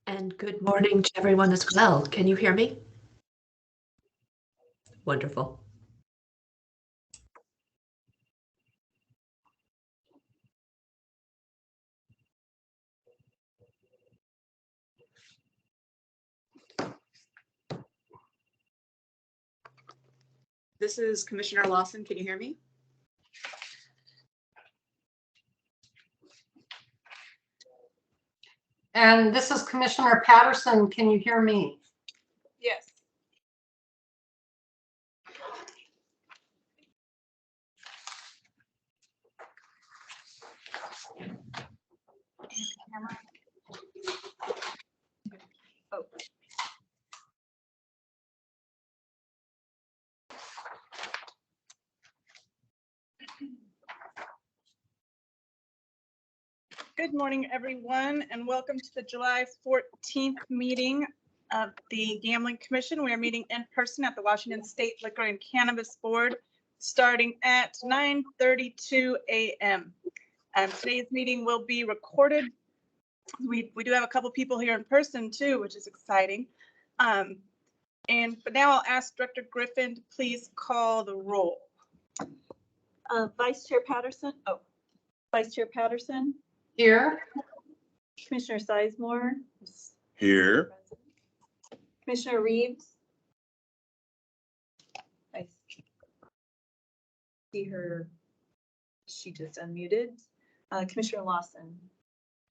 And good morning to everyone as well. Can you hear me? Wonderful. This is Commissioner Lawson. Can you hear me? And this is Commissioner Patterson. Can you hear me? Yes. Oh. Good morning, everyone, and welcome to the July 14th meeting of the Gambling Commission. We are meeting in person at the Washington State Liquor and Cannabis Board starting at 9:32 a.m. Today's meeting will be recorded. We do have a couple people here in person too, which is exciting. But now I'll ask Director Griffin to please call the roll. Vice Chair Patterson. Oh, Vice Chair Patterson. Here. Commissioner Sizemore. Here. Commissioner Reeves. I see her. She just unmuted. Commissioner Lawson.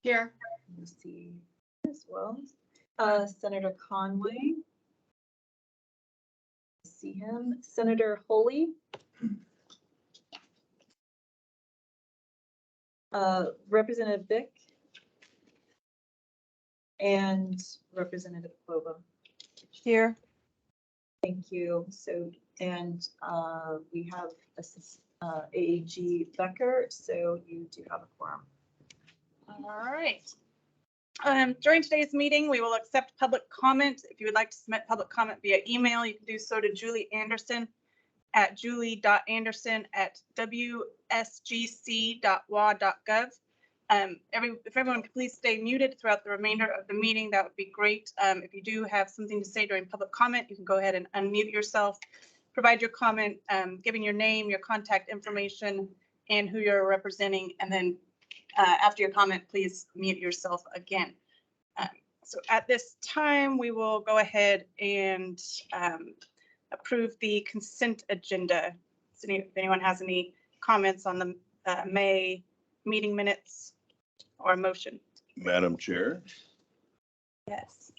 Here. Let's see as well. Senator Conway. See him. Senator Holy. Representative Vick. And Representative Clova. Here. Thank you. So, and we have AAG Becker, so you do have a quorum. All right. During today's meeting, we will accept public comment. If you would like to submit public comment via email, you can do so to Julie Anderson at julie.anderson@wsgc.wa.gov. If everyone could please stay muted throughout the remainder of the meeting, that would be great. If you do have something to say during public comment, you can go ahead and unmute yourself, provide your comment, giving your name, your contact information, and who you're representing, and then after your comment, please mute yourself again. So at this time, we will go ahead and approve the consent agenda. So if anyone has any comments on the May meeting minutes or motion. Madam Chair, Yes.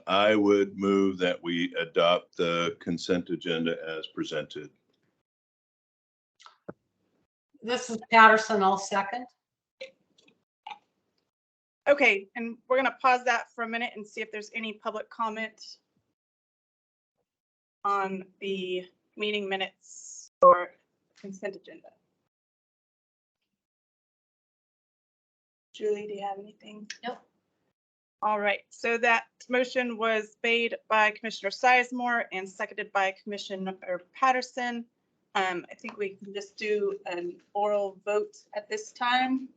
I would move that we adopt the consent agenda as presented. This is Patterson. I'll second. Okay, and we're going to pause that for a minute and see if there's any public comment on the meeting minutes or consent agenda. Julie, do you have anything? Nope. All right, so that motion was made by Commissioner Sizemore and seconded by Commissioner Patterson. I think we can just do an oral vote at this time.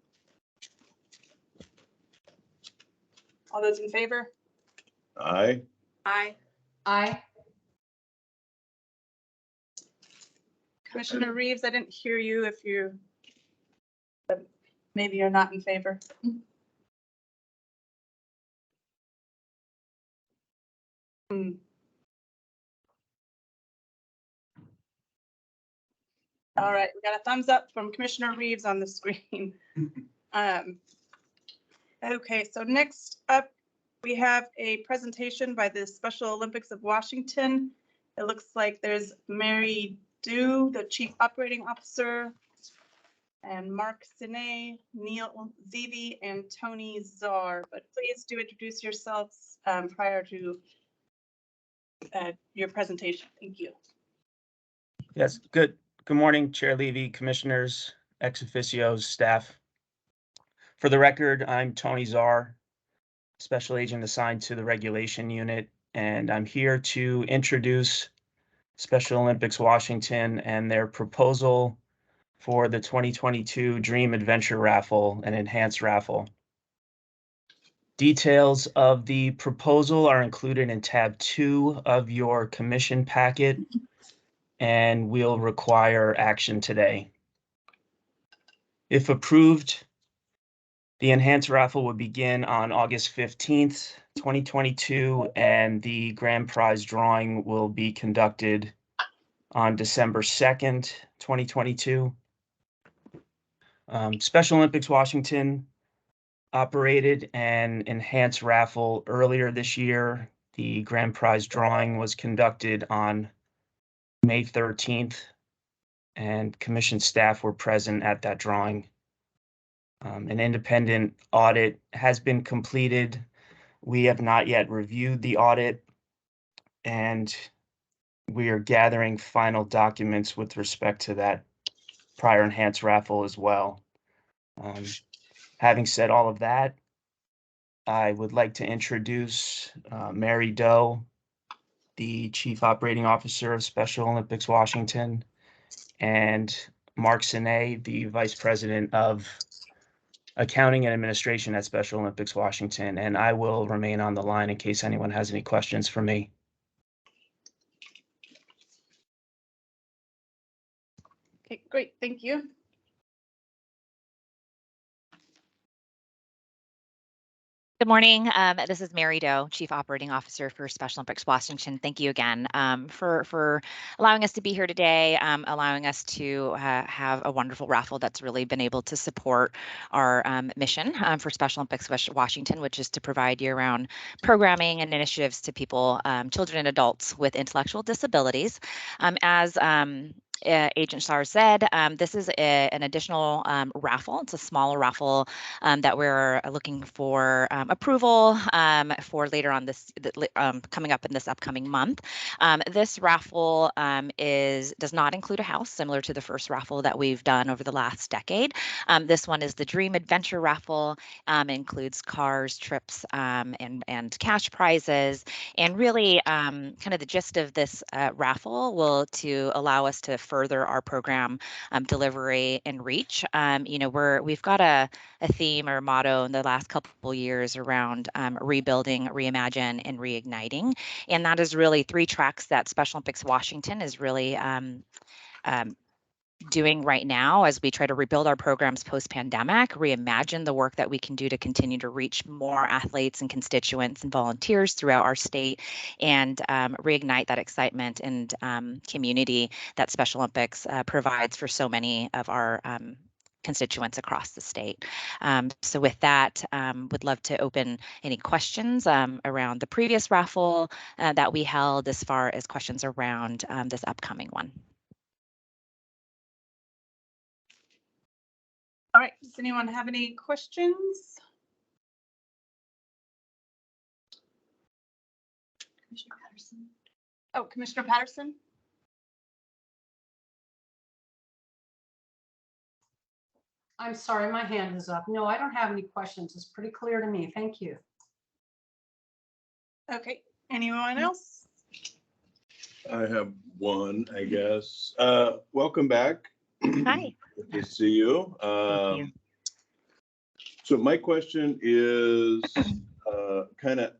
All those in favor? Aye. Aye. Aye. Commissioner Reeves, I didn't hear you if you, but maybe you're not in favor. All right, we got a thumbs up from Commissioner Reeves on the screen. Okay, so next up, we have a presentation by the Special Olympics of Washington. It looks like there's Mary Dew, the Chief Operating Officer, and Mark Sine, Neil Zevi, and Tony Czar. But please do introduce yourselves prior to your presentation. Thank you. Yes, good morning, Chair Levy, commissioners, ex officios, staff. For the record, I'm Tony Czar, Special Agent assigned to the Regulation Unit, and I'm here to introduce Special Olympics Washington and their proposal for the 2022 Dream Adventure Raffle and Enhanced Raffle. Details of the proposal are included in tab 2 of your commission packet and will require action today. If approved, the enhanced raffle will begin on August 15th, 2022, and the grand prize drawing will be conducted on December 2nd, 2022. Special Olympics Washington operated an enhanced raffle earlier this year. The grand prize drawing was conducted on May 13th, and commission staff were present at that drawing. An independent audit has been completed. We have not yet reviewed the audit, and we are gathering final documents with respect to that prior enhanced raffle as well. Having said all of that, I would like to introduce Mary Doe, the Chief Operating Officer of Special Olympics Washington, and Mark Sine, the Vice President of Accounting and Administration at Special Olympics Washington, and I will remain on the line in case anyone has any questions for me. Okay, great, thank you. Good morning. This is Mary Doe, Chief Operating Officer for Special Olympics Washington. Thank you again for allowing us to be here today, allowing us to have a wonderful raffle that's really been able to support our mission for Special Olympics Washington, which is to provide year-round programming and initiatives to people, children and adults with intellectual disabilities. As Agent Shar said, this is an additional raffle. It's a small raffle that we're looking for approval for later on this coming up in this upcoming month. This raffle does not include a house, similar to the first raffle that we've done over the last decade. This one is the Dream Adventure raffle. Includes cars, trips, and cash prizes. And really, kind of the gist of this raffle will to allow us to further our program delivery and reach. We've got a theme or motto in the last couple years around rebuilding, reimagine, and reigniting. And that is really 3 tracks that Special Olympics Washington is really doing right now as we try to rebuild our programs post-pandemic, reimagine the work that we can do to continue to reach more athletes and constituents and volunteers throughout our state, and reignite that excitement and community that Special Olympics provides for so many of our constituents across the state. So with that, would love to open any questions around the previous raffle that we held, as far as questions around this upcoming one. All right, does anyone have any questions? Commissioner Patterson. Oh, Commissioner Patterson? I'm sorry, my hand is up. No, I don't have any questions. It's pretty clear to me. Thank you. Okay, anyone else? I have one, I guess. Welcome back. Hi. Good to see you. Thank you. So my question is kind of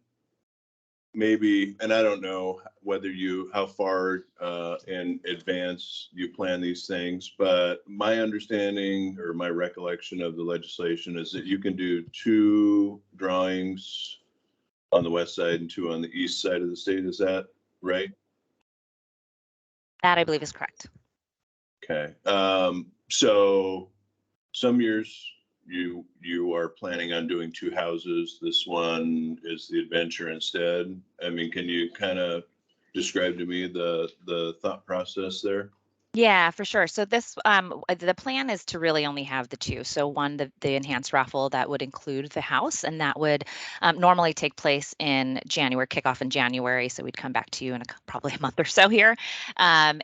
maybe, and I don't know how far in advance you plan these things, but my understanding or my recollection of the legislation is that you can do 2 drawings on the west side and 2 on the east side of the state. Is that right? That I believe is correct. Okay. So some years you are planning on doing 2 houses. This one is the adventure instead. I mean, can you kind of describe to me the thought process there? Yeah, for sure. So this, the plan is to really only have the 2. So one, the enhanced raffle that would include the house, and that would normally take place in January, kickoff in January. So we'd come back to you in probably a month or so here. And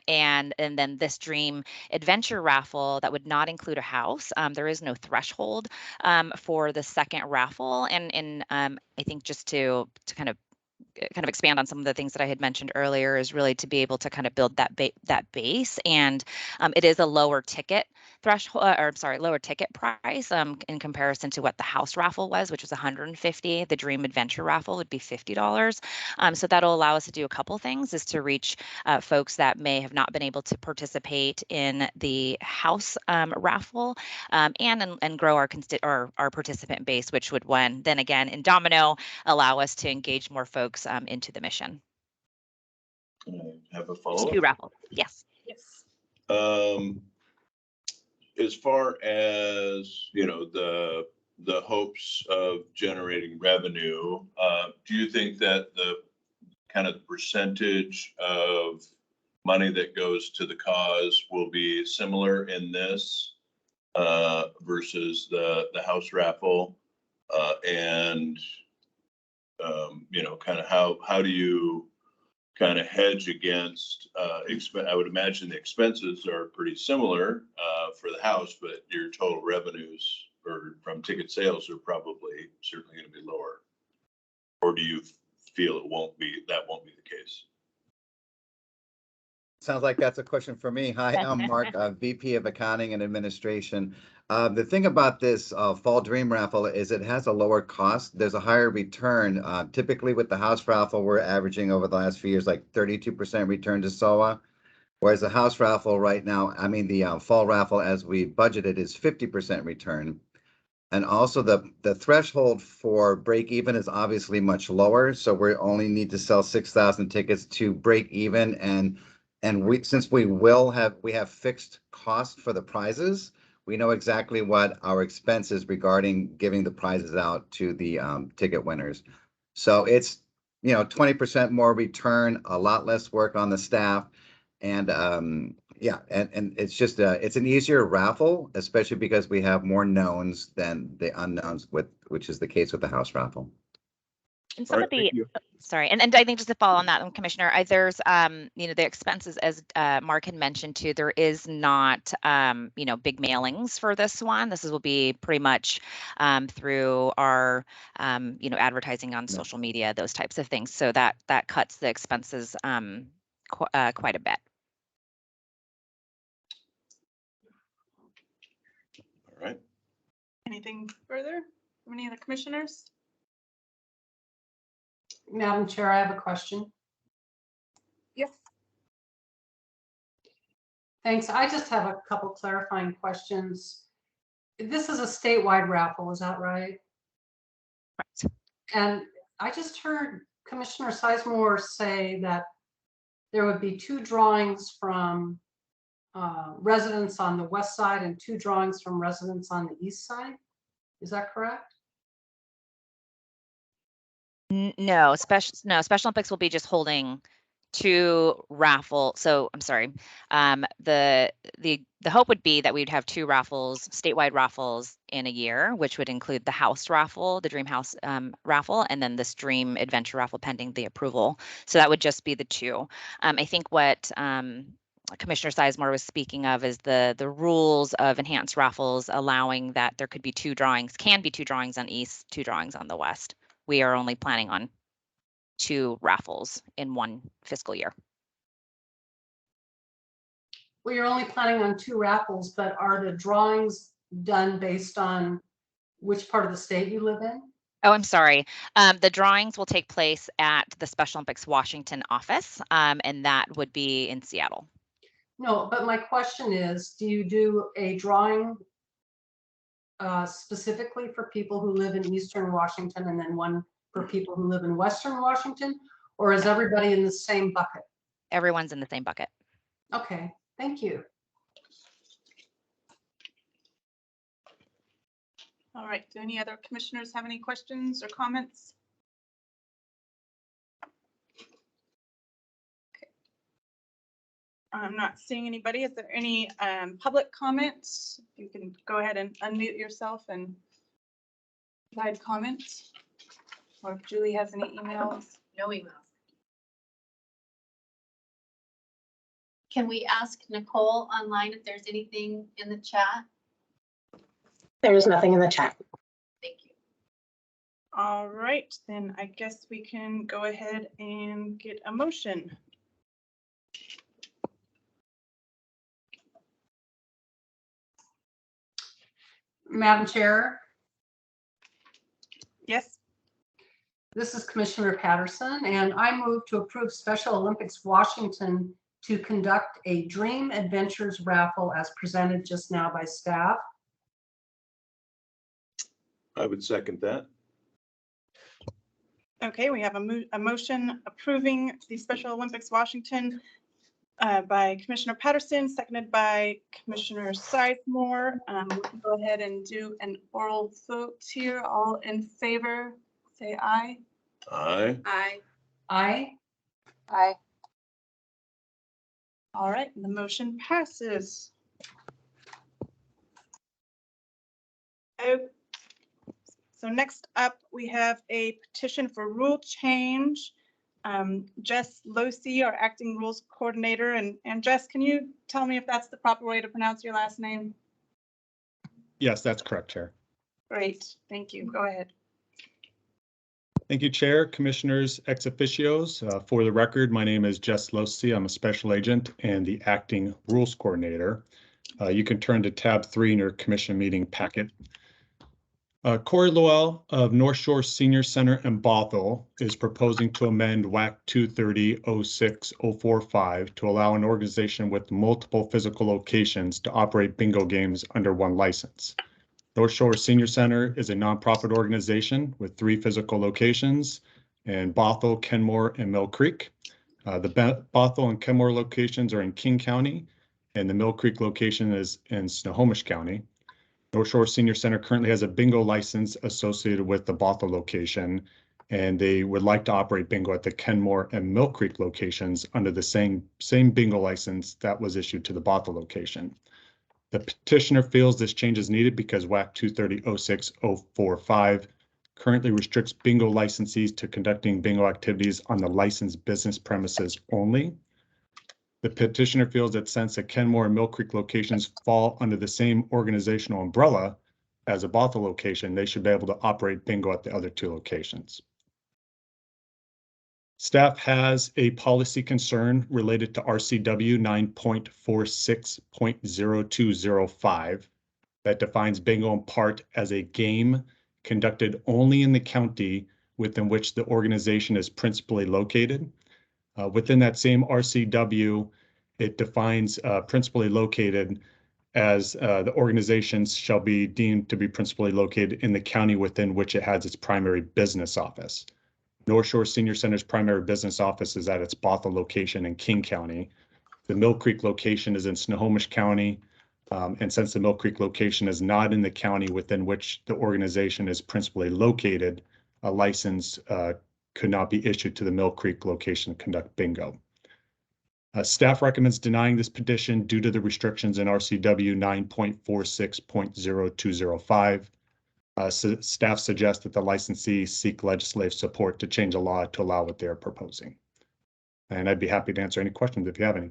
then this Dream Adventure raffle that would not include a house. There is no threshold for the second raffle. And I think just to kind of kind of expand on some of the things that I had mentioned earlier is really to be able to kind of build that base. And it is a lower ticket threshold, or I'm sorry, lower ticket price in comparison to what the house raffle was, which was $150. The Dream Adventure raffle would be $50. So that'll allow us to do a couple things, is to reach folks that may have not been able to participate in the house raffle, and grow our participant base, which would then again in domino allow us to engage more folks into the mission. Have a Two follow-up. raffles, yes. Yes. As far as, you know, the hopes of generating revenue, do you think that the kind of percentage of money that goes to the cause will be similar in this versus the house raffle? And you know, kind of how do you kind of hedge against I would imagine the expenses are pretty similar for the house, but your total revenues or from ticket sales are probably certainly going to be lower. Or do you feel that won't be the case? Sounds like that's a question for me. Hi, I'm Mark, VP of Accounting and Administration. The thing about this Fall Dream Raffle is it has a lower cost. There's a higher return. Typically with the house raffle, we're averaging over the last few years like 32% return to SOA. Whereas the house raffle right now, I mean the fall raffle as we budgeted is 50% return. And also the threshold for break even is obviously much lower. So we only need to sell 6,000 tickets to break even. And since we have fixed costs for the prizes, we know exactly what our expense is regarding giving the prizes out to the ticket winners. So it's, you know, 20% more return, a lot less work on the staff. And yeah, and it's just it's an easier raffle, especially because we have more knowns than the unknowns, which is the case with the house raffle. And some of the, sorry, and I think just to follow on that, Commissioner, there's, you know, the expenses, as Mark had mentioned too, there is not, you know, big mailings for this one. This will be pretty much through our, you know, advertising on social media, those types of things. So that cuts the expenses quite a bit. All right. Anything further from any of the commissioners? Madam Chair, I have a question. Yes. Thanks. I just have a couple clarifying questions. This is a statewide raffle, is that right? Correct. And I just heard Commissioner Sizemore say that there would be 2 drawings from residents on the west side and 2 drawings from residents on the east side. Is that correct? No, Special Olympics will be just holding 2 raffle. So I'm sorry. The hope would be that we'd have 2 raffles, statewide raffles in a year, which would include the house raffle, the Dream House raffle, and then this Dream Adventure raffle pending the approval. So that would just be the 2. I think what Commissioner Sizemore was speaking of is the rules of enhanced raffles allowing that there could be 2 drawings, can be 2 drawings on east, 2 drawings on the west. We are only planning on 2 raffles in 1 fiscal year. Well, you're only planning on 2 raffles, but are the drawings done based on which part of the state you live in? Oh, I'm sorry. The drawings will take place at the Special Olympics Washington office, and that would be in Seattle. No, but my question is, do you do a drawing specifically for people who live in Eastern Washington and then one for people who live in Western Washington? Or is everybody in the same bucket? Everyone's in the same bucket. Okay, thank you. All right. Do any other commissioners have any questions or comments? Okay. I'm not seeing anybody. Is there any public comments? You can go ahead and unmute yourself and provide comments. Or if Julie has any emails. No emails. Can we ask Nicole online if there's anything in the chat? There is nothing in the chat. Thank you. All right, then I guess we can go ahead and get a motion. Madam Chair, Yes, this is Commissioner Patterson, and I move to approve Special Olympics Washington to conduct a Dream Adventures raffle as presented just now by staff. I would second that. okay, we have a motion approving the Special Olympics Washington by Commissioner Patterson, seconded by Commissioner Sizemore. We can go ahead and do an oral vote here. All in favor, say aye. Aye. Aye. Aye. Aye. All right, the motion passes. Oh, so next up, we have a petition for rule change. Jess Losi, our acting rules coordinator, and Jess, can you tell me if that's the proper way to pronounce your last name? Yes, that's correct, Chair. Great, thank you. Go ahead. Thank you, Chair, Commissioners, ex officios. For the record, my name is Jess Losi. I'm a special agent and the acting rules coordinator. You can turn to tab 3 in your commission meeting packet. Corey Lowell of North Shore Senior Center in Bothell is proposing to amend WAC 230-06045 to allow an organization with multiple physical locations to operate bingo games under one license. North Shore Senior Center is a nonprofit organization with 3 physical locations in Bothell, Kenmore, and Mill Creek. The Bothell and Kenmore locations are in King County, and the Mill Creek location is in Snohomish County. North Shore Senior Center currently has a bingo license associated with the Bothell location, and they would like to operate bingo at the Kenmore and Mill Creek locations under the same bingo license that was issued to the Bothell location. The petitioner feels this change is needed because WAC 230-06045 currently restricts bingo licensees to conducting bingo activities on the licensed business premises only. The petitioner feels that since the Kenmore and Mill Creek locations fall under the same organizational umbrella as a Bothell location, they should be able to operate bingo at the other 2 locations. Staff has a policy concern related to RCW 9.46.0205 that defines bingo in part as a game conducted only in the county within which the organization is principally located. Within that same RCW, it defines principally located as the organizations shall be deemed to be principally located in the county within which it has its primary business office. North Shore Senior Center's primary business office is at its Bothell location in King County. The Mill Creek location is in Snohomish County. And since the Mill Creek location is not in the county within which the organization is principally located, a license could not be issued to the Mill Creek location to conduct bingo. Staff recommends denying this petition due to the restrictions in RCW 9.46.0205. Staff suggests that the licensee seek legislative support to change the law to allow what they're proposing. And I'd be happy to answer any questions if you have any.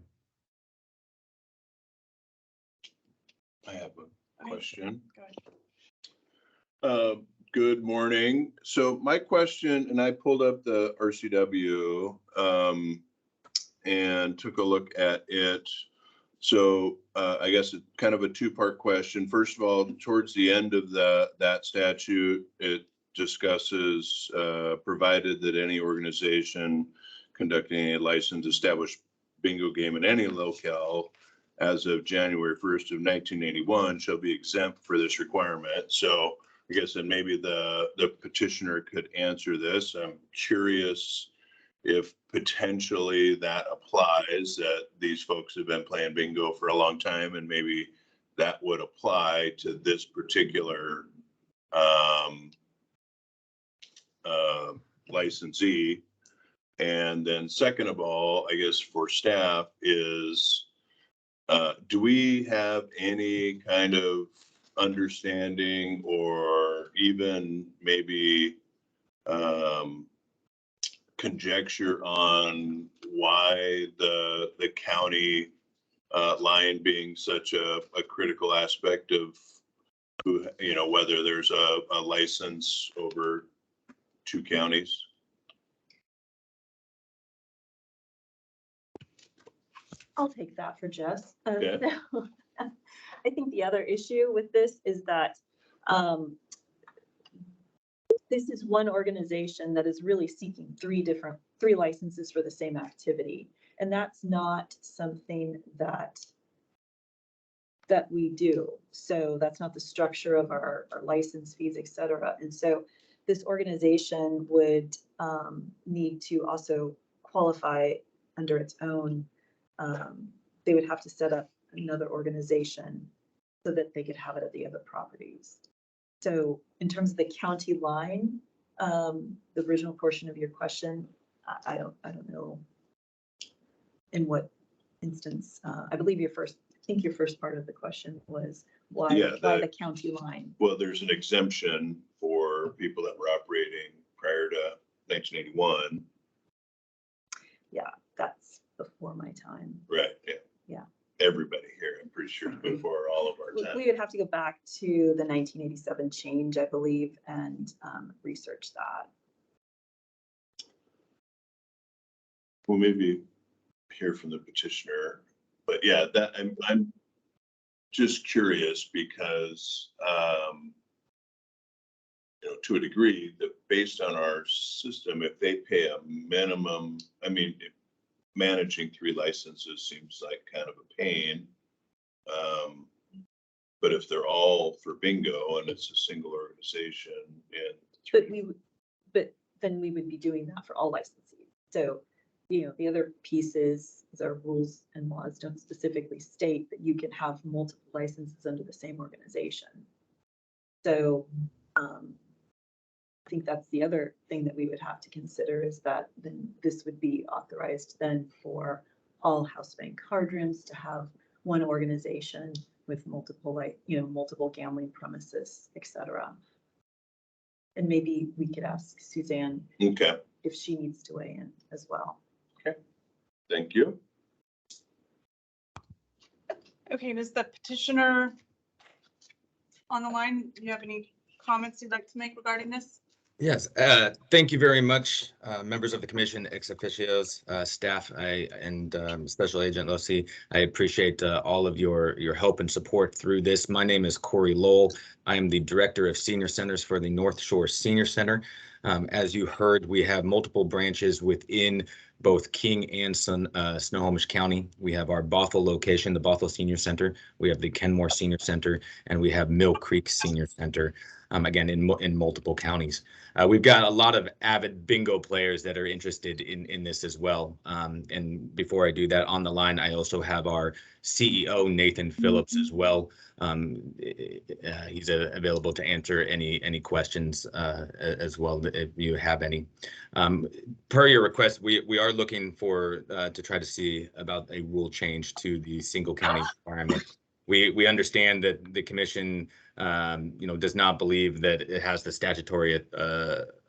I have a question. Go ahead. Good morning. So my question, and I pulled up the RCW and took a look at it. So I guess it's kind of a 2-part question. First of all, towards the end of that statute, it discusses provided that any organization conducting a licensed established bingo game in any locale as of January 1st of 1981 shall be exempt for this requirement. So I guess then maybe the petitioner could answer this. I'm curious if potentially that applies, that these folks have been playing bingo for a long time and maybe that would apply to this particular licensee. And then second of all, I guess for staff is, do we have any kind of understanding or even maybe conjecture on why the county line being such a critical aspect of who, whether there's a license over two counties? I'll take that for Jess. Yeah. So, I think the other issue with this is that this is one organization that is really seeking three licenses for the same activity. And that's not something that we do. So that's not the structure of our license fees, et cetera. And so this organization would need to also qualify under its own. They would have to set up another organization so that they could have it at the other properties. So in terms of the county line, the original portion of your question, I don't know in what instance. I believe your first part of the question was why the county line? Well, there's an exemption for people that were operating prior to 1981. Yeah, that's before my time. Right, yeah. Yeah. Everybody here, I'm pretty sure, before all of our time. We would have to go back to the 1987 change, I believe, and research that. Well, maybe hear from the petitioner, but yeah, that I'm just curious because, to a degree, that based on our system, if they pay a minimum, managing three licenses seems like kind of a pain. But if they're all for bingo and it's a single organization and but then we would be doing that for all licensees. So, the other piece is our rules and laws don't specifically state that you can have multiple licenses under the same organization. So, I think that's the other thing that we would have to consider is that then this would be authorized then for all house bank card rooms to have one organization with multiple gambling premises, et cetera. And maybe we could ask Suzanne if she needs to weigh in as well. Okay, thank you. Okay, is the petitioner on the line? Do you have any comments you'd like to make regarding this? Yes, thank you very much, members of the commission, ex officios, staff, and Special Agent Losi. I appreciate all of your help and support through this. My name is Corey Lowell. I am the Director of Senior Centers for the North Shore Senior Center. As you heard, we have multiple branches within both King and Snohomish County. We have our Bothell location, the Bothell Senior Center. We have the Kenmore Senior Center, and we have Mill Creek Senior Center, again, in multiple counties. We've got a lot of avid bingo players that are interested in this as well. And before I do that, on the line, I also have our CEO, Nathan Phillips, as well. He's available to answer any questions as well if you have any. Per your request, we are looking to try to see about a rule change to the single county requirement. We understand that the commission does not believe that it has the statutory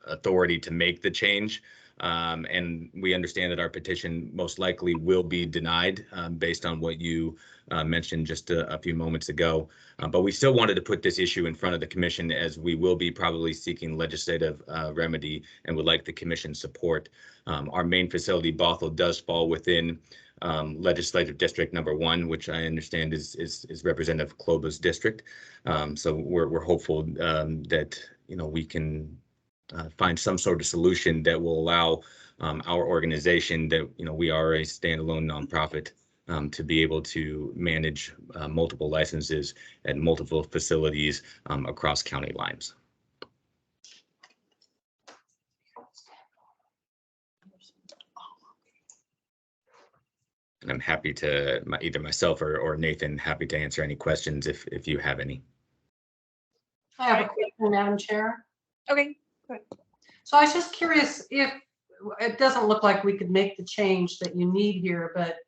authority to make the change. And we understand that our petition most likely will be denied based on what you mentioned just a few moments ago. But we still wanted to put this issue in front of the commission as we will be probably seeking legislative remedy and would like the commission support. Our main facility, Bothell, does fall within legislative district number 1, which I understand is Representative Kloba's district. So we're hopeful that we can find some sort of solution that will allow our organization that we are a standalone nonprofit to be able to manage multiple licenses at multiple facilities across county lines. And I'm happy to, either myself or Nathan, happy to answer any questions if you have any. I have a question, Madam Chair. Okay, good. So I was just curious if it doesn't look like we could make the change that you need here, but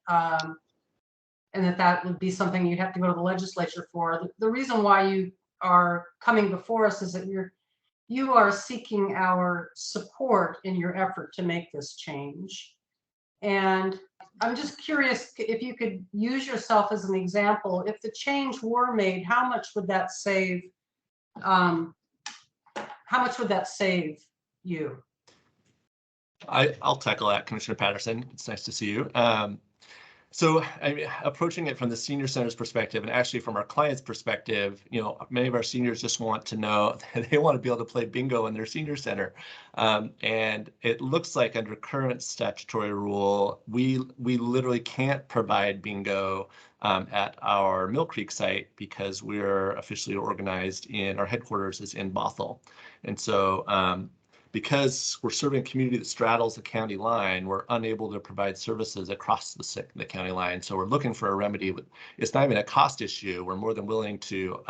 and that would be something you'd have to go to the legislature for. The reason why you are coming before us is that you are seeking our support in your effort to make this change. And I'm just curious if you could use yourself as an example. If the change were made, how much would that save? How much would that save you? I'll tackle that, Commissioner Patterson. It's nice to see you. So I mean, approaching it from the senior center's perspective, and actually from our client's perspective, you know, many of our seniors just want to know that they want to be able to play bingo in their senior center. And it looks like under current statutory rule, we literally can't provide bingo at our Mill Creek site because we're officially organized in our headquarters is in Bothell. And so because we're serving a community that straddles the county line, we're unable to provide services across the county line. So we're looking for a remedy. It's not even a cost issue. We're more than willing to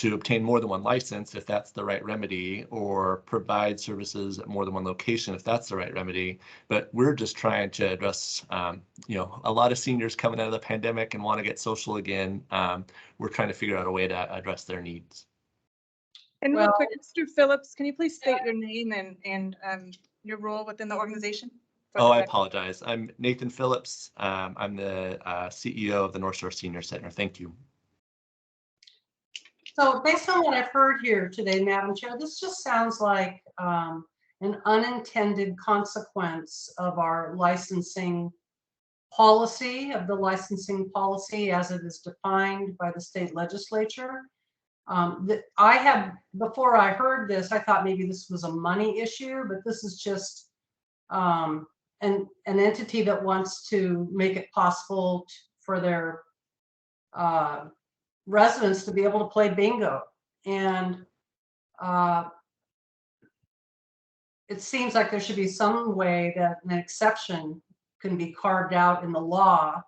obtain more than one license if that's the right remedy, or provide services at more than one location if that's the right remedy. But we're just trying to address, you know, a lot of seniors coming out of the pandemic and want to get social again. We're trying to figure out a way to address their needs. And real Well- quick, Mr. Phillips, can you please state your name and your role within the organization? Oh, I apologize. I'm Nathan Phillips. I'm the CEO of the North Shore Senior Center. Thank you. So based on what I've heard here today, Madam Chair, this just sounds like an unintended consequence of our licensing policy, of the licensing policy as it is defined by the state legislature. Before I heard this, I thought maybe this was a money issue, but this is just an entity that wants to make it possible for their residents to be able to play bingo. And it seems like there should be some way that an exception can be carved out in the law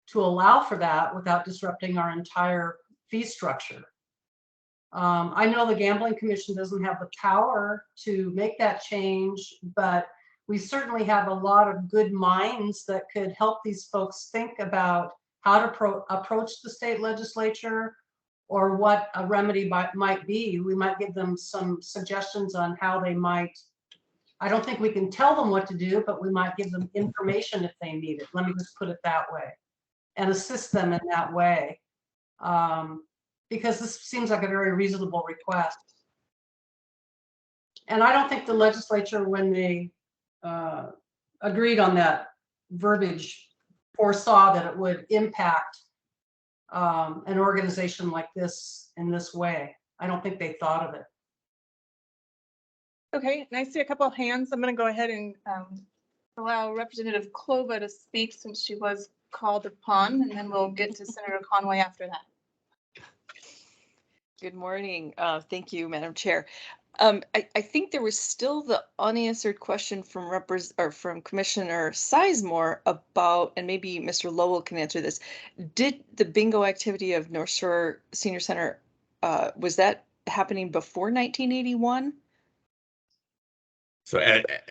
to allow for that without disrupting our entire fee structure. I know the Gambling Commission doesn't have the power to make that change, but we certainly have a lot of good minds that could help these folks think about how to approach the state legislature or what a remedy might be. We might give them some suggestions on how they might. I don't think we can tell them what to do, but we might give them information if they need it. Let me just put it that way, and assist them in that way. Because this seems like a very reasonable request. And I don't think the legislature, when they agreed on that verbiage, foresaw that it would impact an organization like this in this way. I don't think they thought of it. Okay, and I see a couple of hands. I'm going to go ahead and allow Representative Klova to speak since she was called upon, and then we'll get to Senator Conway after that. Good morning. Thank you, Madam Chair. I think there was still the unanswered question from Commissioner Sizemore about, and maybe Mr. Lowell can answer this. Did the bingo activity of North Shore Senior Center, was that happening before 1981? So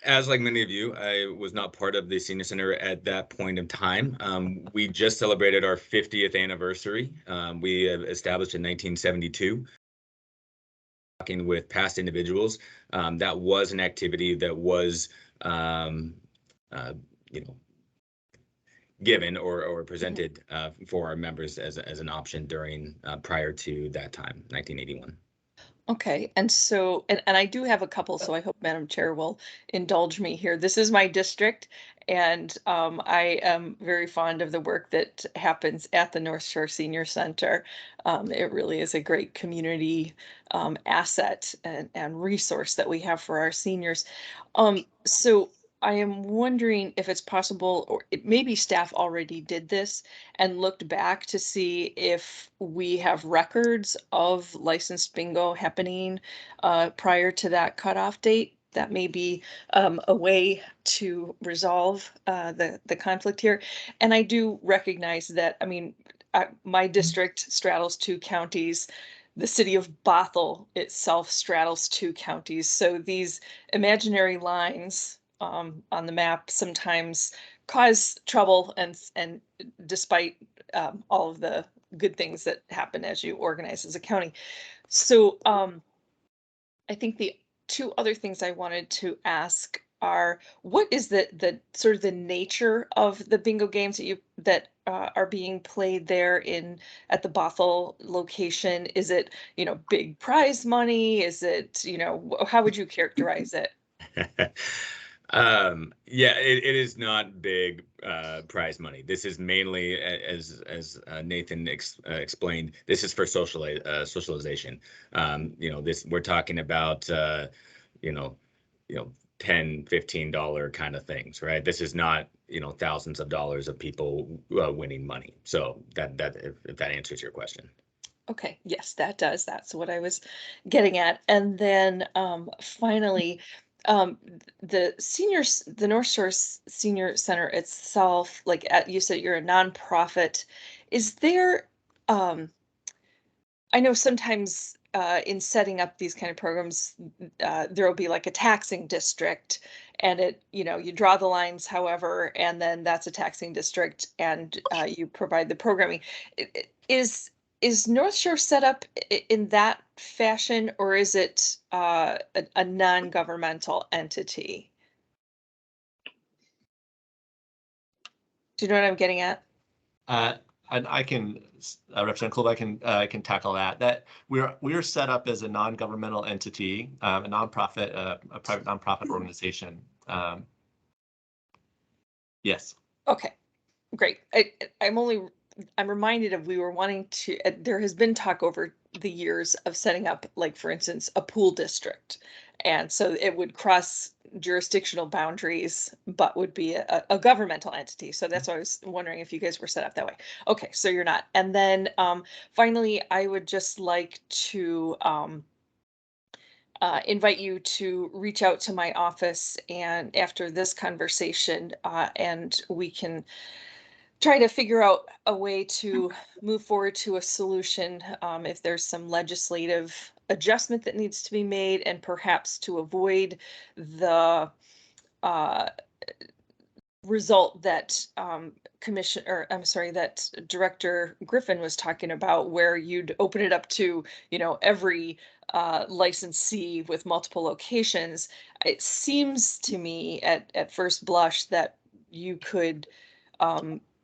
as like many of you, I was not part of the senior center at that point in time. We just celebrated our 50th anniversary. We established in 1972. Talking with past individuals, that was an activity that was, given or presented for our members as an option during prior to that time, 1981. Okay, and so, and I do have a couple, so I hope Madam Chair will indulge me here. This is my district, and I am very fond of the work that happens at the North Shore Senior Center. It really is a great community asset and resource that we have for our seniors. So I am wondering if it's possible, or maybe staff already did this and looked back to see if we have records of licensed bingo happening prior to that cutoff date. That may be a way to resolve the conflict here. And I do recognize that, I mean, my district straddles 2 counties. The city of Bothell itself straddles 2 counties. So these imaginary lines on the map sometimes cause trouble, and despite all of the good things that happen as you organize as a county. So I think the 2 other things I wanted to ask are, what is the sort of the nature of the bingo games that are being played there at the Bothell location? Is it, big prize money? Is it, how would you characterize it? Yeah, it is not big prize money. This is mainly, as Nathan explained, this is for socialization. We're talking about $10, $15 kind of things, right? This is not thousands of dollars of people winning money. So that if that answers your question. Okay, yes, that does. That's what I was getting at. And then finally, the North Shore Senior Center itself, like you said, you're a nonprofit. Is there, I know sometimes in setting up these kind of programs, there will be like a taxing district, and you draw the lines, however, and then that's a taxing district, and you provide the programming. Is North Shore set up in that fashion, or is it a non-governmental entity? Do you know what I'm getting at? And I can, Representative Klobuchar, I can tackle that. That we're set up as a non-governmental entity, a nonprofit, a private nonprofit organization. Yes. Okay, great. I'm reminded of, we were wanting to, there has been talk over the years of setting up, like, for instance, a pool district. And so it would cross jurisdictional boundaries, but would be a governmental entity. So that's why I was wondering if you guys were set up that way. Okay, so you're not. And then finally, I would just like to invite you to reach out to my office and after this conversation, and we can try to figure out a way to move forward to a solution, if there's some legislative adjustment that needs to be made, and perhaps to avoid the result that that Director Griffin was talking about, where you'd open it up to, every licensee with multiple locations. It seems to me at first blush that you could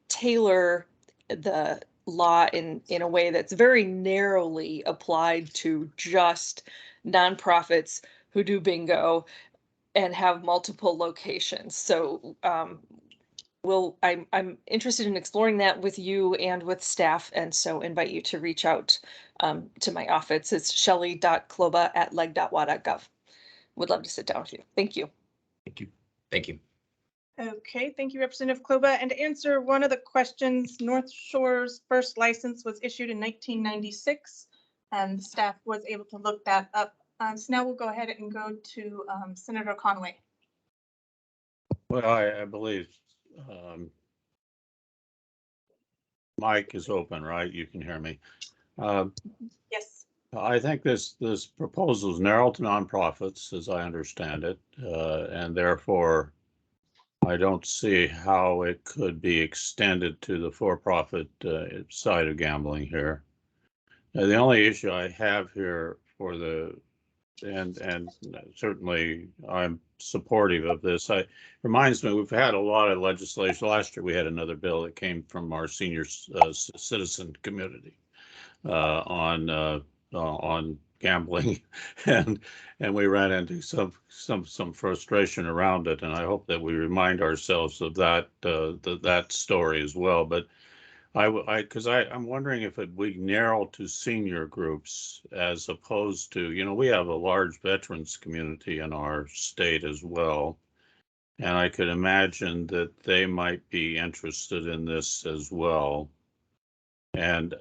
tailor the law in a way that's very narrowly applied to just nonprofits who do bingo and have multiple locations. So I'm interested in exploring that with you and with staff, and so invite you to reach out to my office. It's shelley.kloba@leg.wa.gov. Would love to sit down with you. Thank you. Thank you. Thank you. Okay, thank you, Representative Kloba. And to answer one of the questions, North Shore's first license was issued in 1996, and staff was able to look that up. So now we'll go ahead and go to Senator Conway. Well, I believe mic is open, right? You can hear me. Yes. I think this proposal is narrow to nonprofits, as I understand it, and therefore I don't see how it could be extended to the for-profit side of gambling here. The only issue I have here for and certainly I'm supportive of this. It reminds me, we've had a lot of legislation. Last year we had another bill that came from our senior citizen community on gambling, and we ran into some frustration around it, and I hope that we remind ourselves of that that story as well. But I'm wondering if we narrow to senior groups as opposed to, we have a large veterans community in our state as well, and I could imagine that they might be interested in this as well. And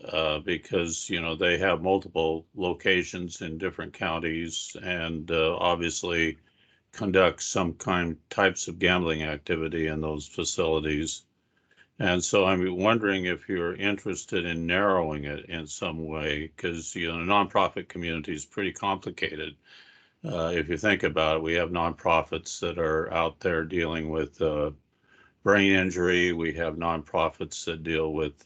because, they have multiple locations in different counties and obviously conduct some types of gambling activity in those facilities. And so I'm wondering if you're interested in narrowing it in some way, because, the nonprofit community is pretty complicated. If you think about it, we have nonprofits that are out there dealing with brain injury. We have nonprofits that deal with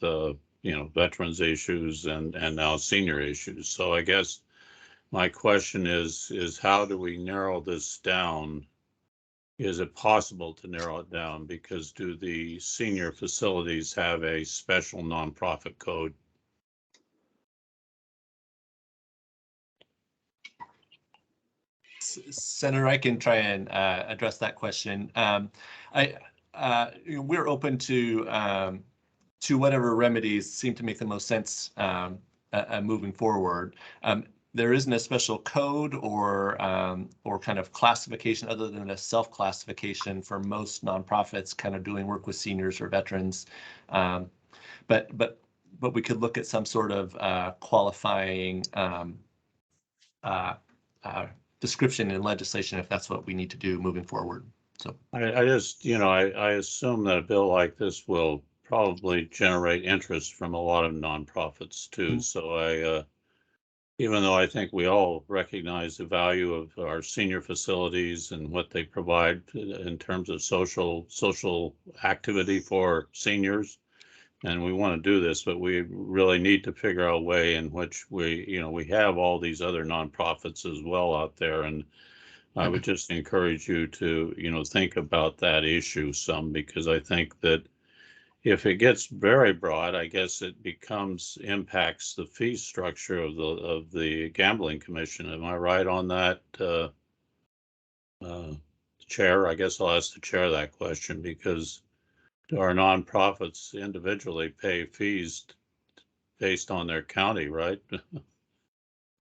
veterans issues and now senior issues. So I guess my question is how do we narrow this down is it possible to narrow it down? Because do the senior facilities have a special nonprofit code? Senator, I can try and address that question. We're open to whatever remedies seem to make the most sense moving forward. There isn't a special code or kind of classification other than a self-classification for most nonprofits kind of doing work with seniors or veterans. But we could look at some sort of qualifying description in legislation if that's what we need to do moving forward. So I just, I assume that a bill like this will probably generate interest from a lot of nonprofits too. So even though I think we all recognize the value of our senior facilities and what they provide in terms of social activity for seniors, and we want to do this, but we really need to figure out a way in which we have all these other nonprofits as well out there. And I would just encourage you to, think about that issue some, because I think that if it gets very broad, I guess it impacts the fee structure of the gambling commission. Am I right on that, Chair? I guess I'll ask the chair that question, because our nonprofits individually pay fees based on their county, right? Is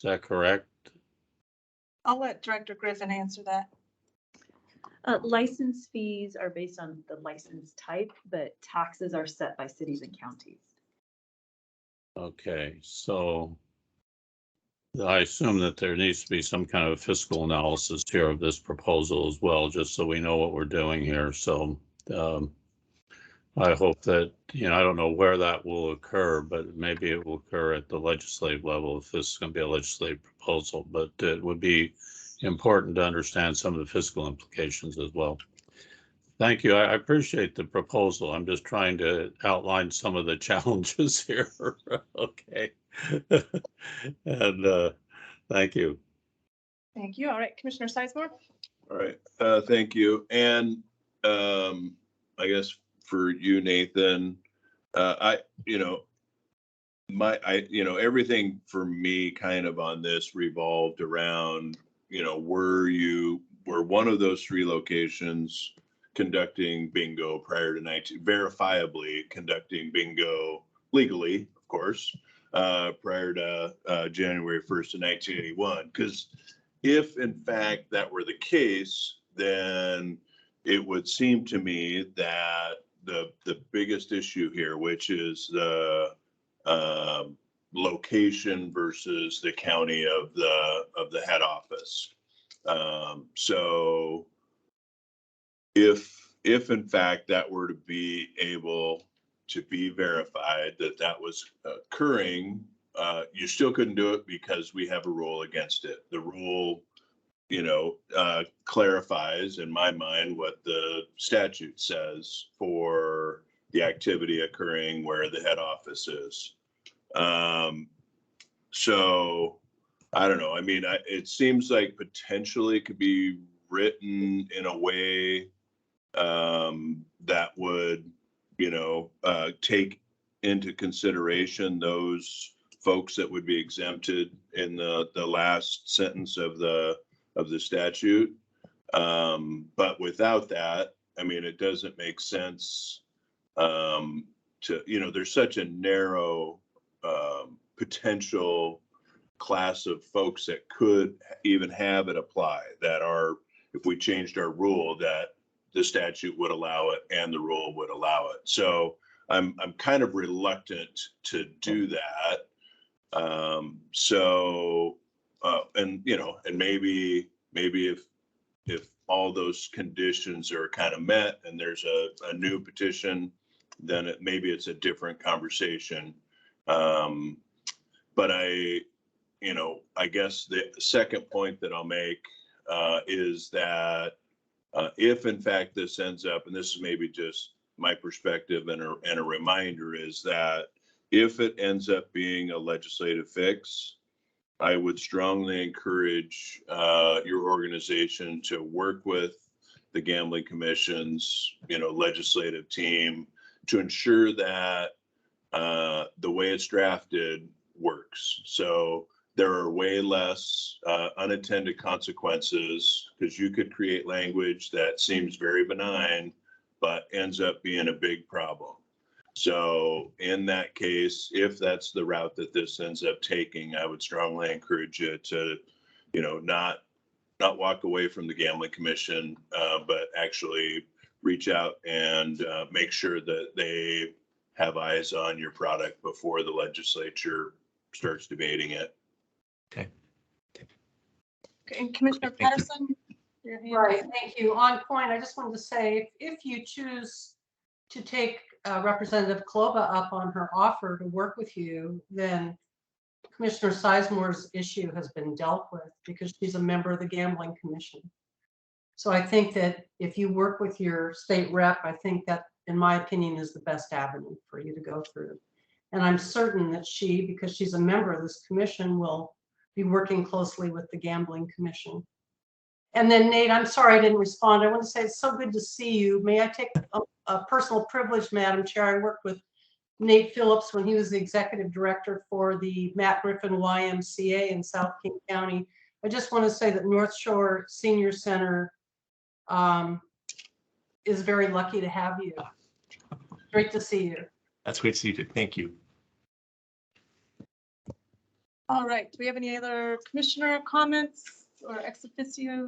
that correct? I'll let Director Griffin answer that. License fees are based on the license type, but taxes are set by cities and counties. Okay, so I assume that there needs to be some kind of fiscal analysis here of this proposal as well, just so we know what we're doing here. So I hope that, I don't know where that will occur, but maybe it will occur at the legislative level if this is going to be a legislative proposal, but it would be important to understand some of the fiscal implications as well. Thank you. I appreciate the proposal. I'm just trying to outline some of the challenges here. Okay. And thank you. Thank you. All right, Commissioner Sizemore. All right, thank you. And I guess for you, Nathan, everything for me kind of on this revolved around, were one of those three locations conducting bingo prior to verifiably conducting bingo legally, of course, prior to January 1st of 1981. Because if in fact that were the case, then it would seem to me that the biggest issue here, which is the location versus the county of the head office. So if in fact that were to be able to be verified that was occurring, you still couldn't do it because we have a rule against it. The rule, clarifies in my mind what the statute says for the activity occurring where the head office is. So I don't know. I mean, it seems like potentially it could be written in a way that would, take into consideration those folks that would be exempted in the last sentence of the statute. But without that, I mean, it doesn't make sense to, there's such a narrow potential class of folks that could even have it apply, that are, if we changed our rule, that the statute would allow it and the rule would allow it. So I'm kind of reluctant to do that. And maybe if all those conditions are kind of met and there's a new petition, then maybe it's a different conversation. But I guess the second point that I'll make is that if in fact this ends up, and this is maybe just my perspective and a reminder, is that if it ends up being a legislative fix, I would strongly encourage your organization to work with the Gambling Commission's, legislative team to ensure that the way it's drafted works. So there are way less unintended consequences, because you could create language that seems very benign, but ends up being a big problem. So in that case, if that's the route that this ends up taking, I would strongly encourage you to, not walk away from the Gambling Commission, but actually reach out and make sure that they have eyes on your product before the legislature starts debating it. Okay, and Commissioner Patterson? your hand Right, up. thank you. On point, I just wanted to say, if you choose to take Representative Kloba up on her offer to work with you, then Commissioner Sizemore's issue has been dealt with because she's a member of the Gambling Commission. So I think that if you work with your state rep, I think that, in my opinion, is the best avenue for you to go through. And I'm certain that she, because she's a member of this commission, will be working closely with the Gambling Commission. And then Nate, I'm sorry I didn't respond. I want to say it's so good to see you. May I take a personal privilege, Madam Chair? I worked with Nate Phillips when he was the executive director for the Matt Griffin YMCA in South King County. I just want to say that North Shore Senior Center is very lucky to have you. Great to see you. That's great to see you. Thank you. All right, do we have any other commissioner comments or ex officio?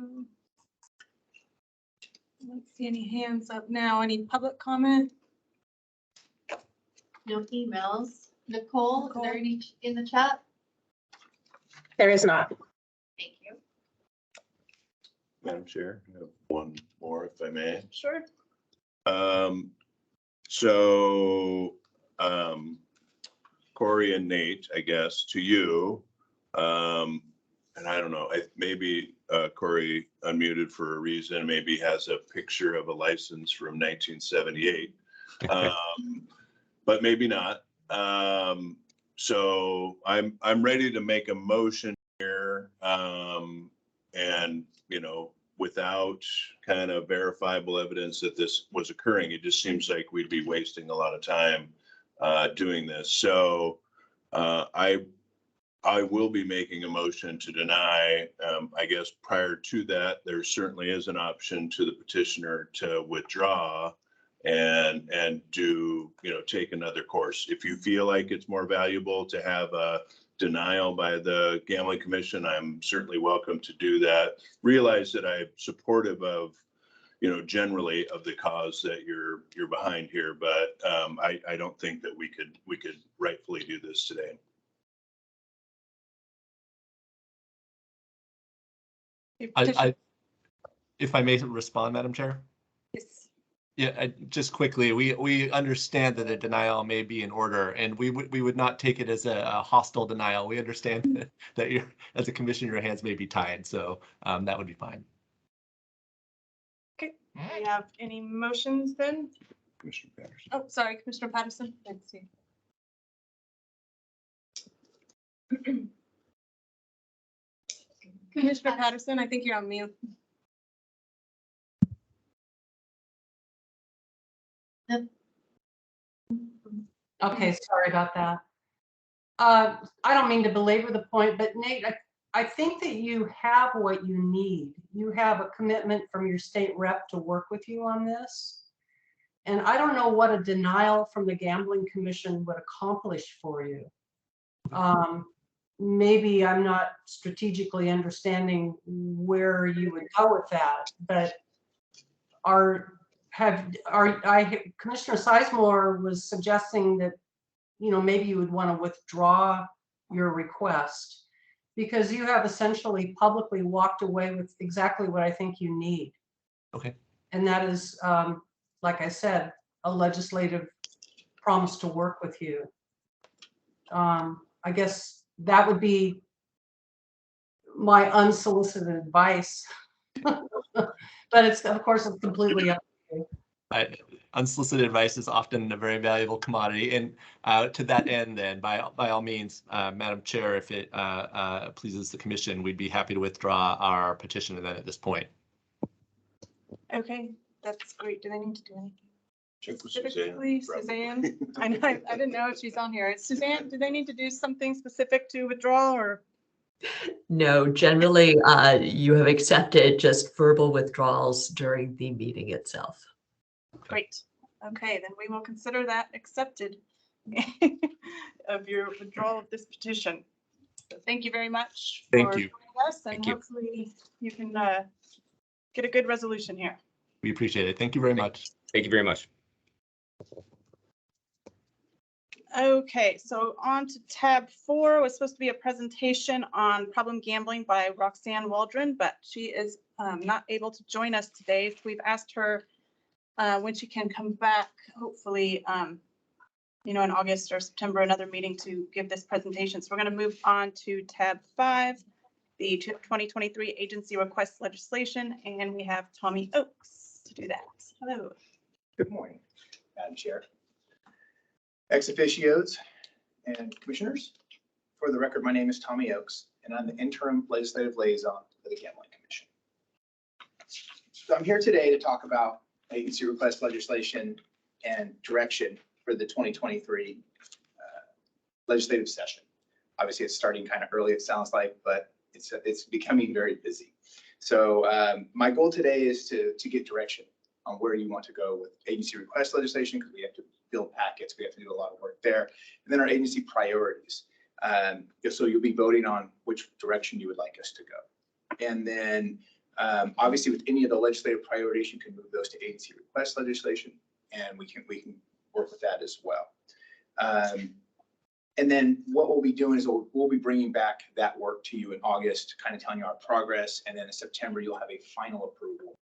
I don't see any hands up now. Any public comment? No emails. Nicole, is there any in the chat? There is not. Thank you. Madam Chair, I have one more if I may. Sure. Corey and Nate, I guess, to you, and I don't know, maybe Corey unmuted for a reason, maybe has a picture of a license from 1978, but maybe not. So I'm ready to make a motion here, and without kind of verifiable evidence that this was occurring, it just seems like we'd be wasting a lot of time doing this. So I will be making a motion to deny. I guess prior to that, there certainly is an option to the petitioner to withdraw and do, take another course. If you feel like it's more valuable to have a denial by the Gambling Commission, I'm certainly welcome to do that. Realize that I'm supportive of, generally of the cause that you're behind here, but I don't think that we could rightfully do this today. If I may respond, Madam Chair. Yes. Yeah, just quickly, we understand that a denial may be in order, and we would not take it as a hostile denial. We understand that you're, as a commission, your hands may be tied, so that would be fine. Okay, do we have any motions then? Commissioner Patterson. Oh, sorry, Commissioner Patterson. Let's see. Commissioner Patterson, I think you're on mute. Okay, sorry about that. I don't mean to belabor the point, but Nate, I think that you have what you need. You have a commitment from your state rep to work with you on this. And I don't know what a denial from the Gambling Commission would accomplish for you. Maybe I'm not strategically understanding where you would go with that, but Commissioner Sizemore was suggesting that, maybe you would want to withdraw your request because you have essentially publicly walked away with exactly what I think you need. Okay. And that is, like I said, a legislative promise to work with you. I guess that would be my unsolicited advice, but it's, of course, it's completely up to you. Unsolicited advice is often a very valuable commodity, and to that end, then, by all means, Madam Chair, if it pleases the commission, we'd be happy to withdraw our petition then at this point. Okay, that's great. Do they need to do anything? Check with Specifically, Suzanne. Suzanne, I know, I didn't know if she's on here. Suzanne, do they need to do something specific to withdraw or? No, generally, you have accepted just verbal withdrawals during the meeting itself. Great. Okay, then we will consider that accepted of your withdrawal of this petition. So thank you very much. Thank for you. joining us, and Thank you. hopefully you can get a good resolution here. We appreciate it. Thank you very much. Thank you very much. Okay, so on to tab 4 was supposed to be a presentation on problem gambling by Roxanne Waldron, but she is not able to join us today. So we've asked her when she can come back, hopefully, in August or September, another meeting to give this presentation. So we're going to move on to tab 5, the 2023 agency request legislation, and we have Tommy Oakes to do that. Hello. Good morning, Madam Chair, ex officios, and commissioners. For the record, my name is Tommy Oakes, and I'm the interim legislative liaison for the Gambling Commission. So I'm here today to talk about agency request legislation and direction for the 2023 legislative session. Obviously, it's starting kind of early, it sounds like, but it's becoming very busy. So my goal today is to get direction on where you want to go with agency request legislation, because we have to build packets, we have to do a lot of work there, and then our agency priorities. So you'll be voting on which direction you would like us to go. And then obviously with any of the legislative priorities, you can move those to agency request legislation, and we can work with that as well. And then what we'll be doing is we'll be bringing back that work to you in August, kind of telling you our progress, and then in September, you'll have a final approval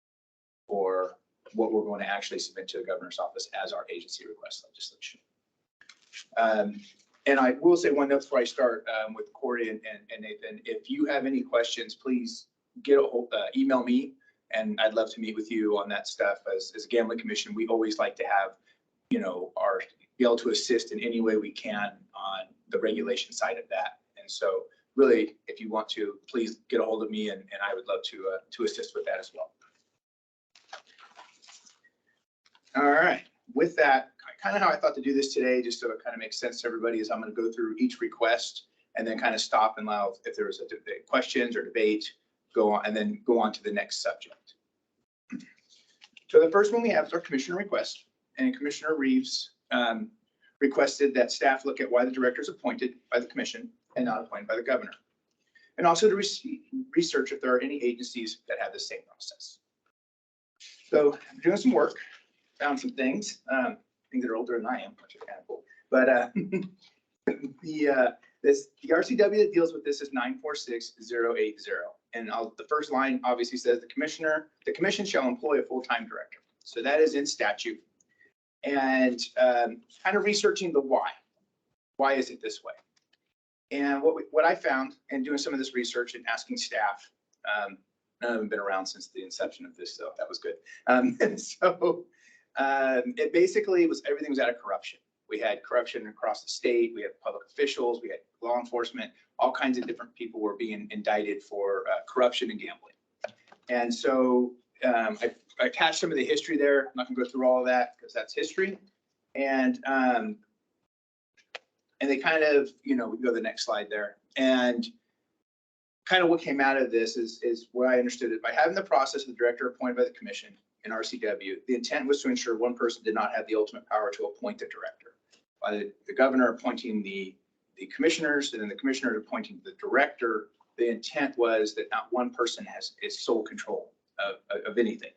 for what we're going to actually submit to the governor's office as our agency request legislation. And I will say one note before I start with Corey and Nathan. If you have any questions, please email me, and I'd love to meet with you on that stuff. As a Gambling Commission, we always like to have, be able to assist in any way we can on the regulation side of that. And so really, if you want to, please get a hold of me, and I would love to assist with that as well. All right, with that, kind of how I thought to do this today, just so it kind of makes sense to everybody, is I'm going to go through each request and then kind of stop and allow if there was a debate, questions or debate, go on, and then go on to the next subject. So the first one we have is our commissioner request, and Commissioner Reeves requested that staff look at why the director is appointed by the commission and not appointed by the governor, and also to research if there are any agencies that have the same process. So I'm doing some work. Found some things that are older than I am, which is kind of cool. But the RCW that deals with this is 946080, and the first line obviously says the commission shall employ a full-time director. So that is in statute, and kind of researching the why. Why is it this way? And what I found in doing some of this research and asking staff, none of them have been around since the inception of this, so that was good. It basically was, everything was out of corruption. We had corruption across the state. We had public officials. We had law enforcement. All kinds of different people were being indicted for corruption and gambling. And so I attached some of the history there. I'm not going to go through all of that because that's history. And they kind of, we can go to the next slide there. And kind of what came out of this is what I understood it. By having the process of the director appointed by the commission in RCW, the intent was to ensure one person did not have the ultimate power to appoint the director. By the governor appointing the commissioners and then the commissioner appointing the director, the intent was that not one person is sole control of anything.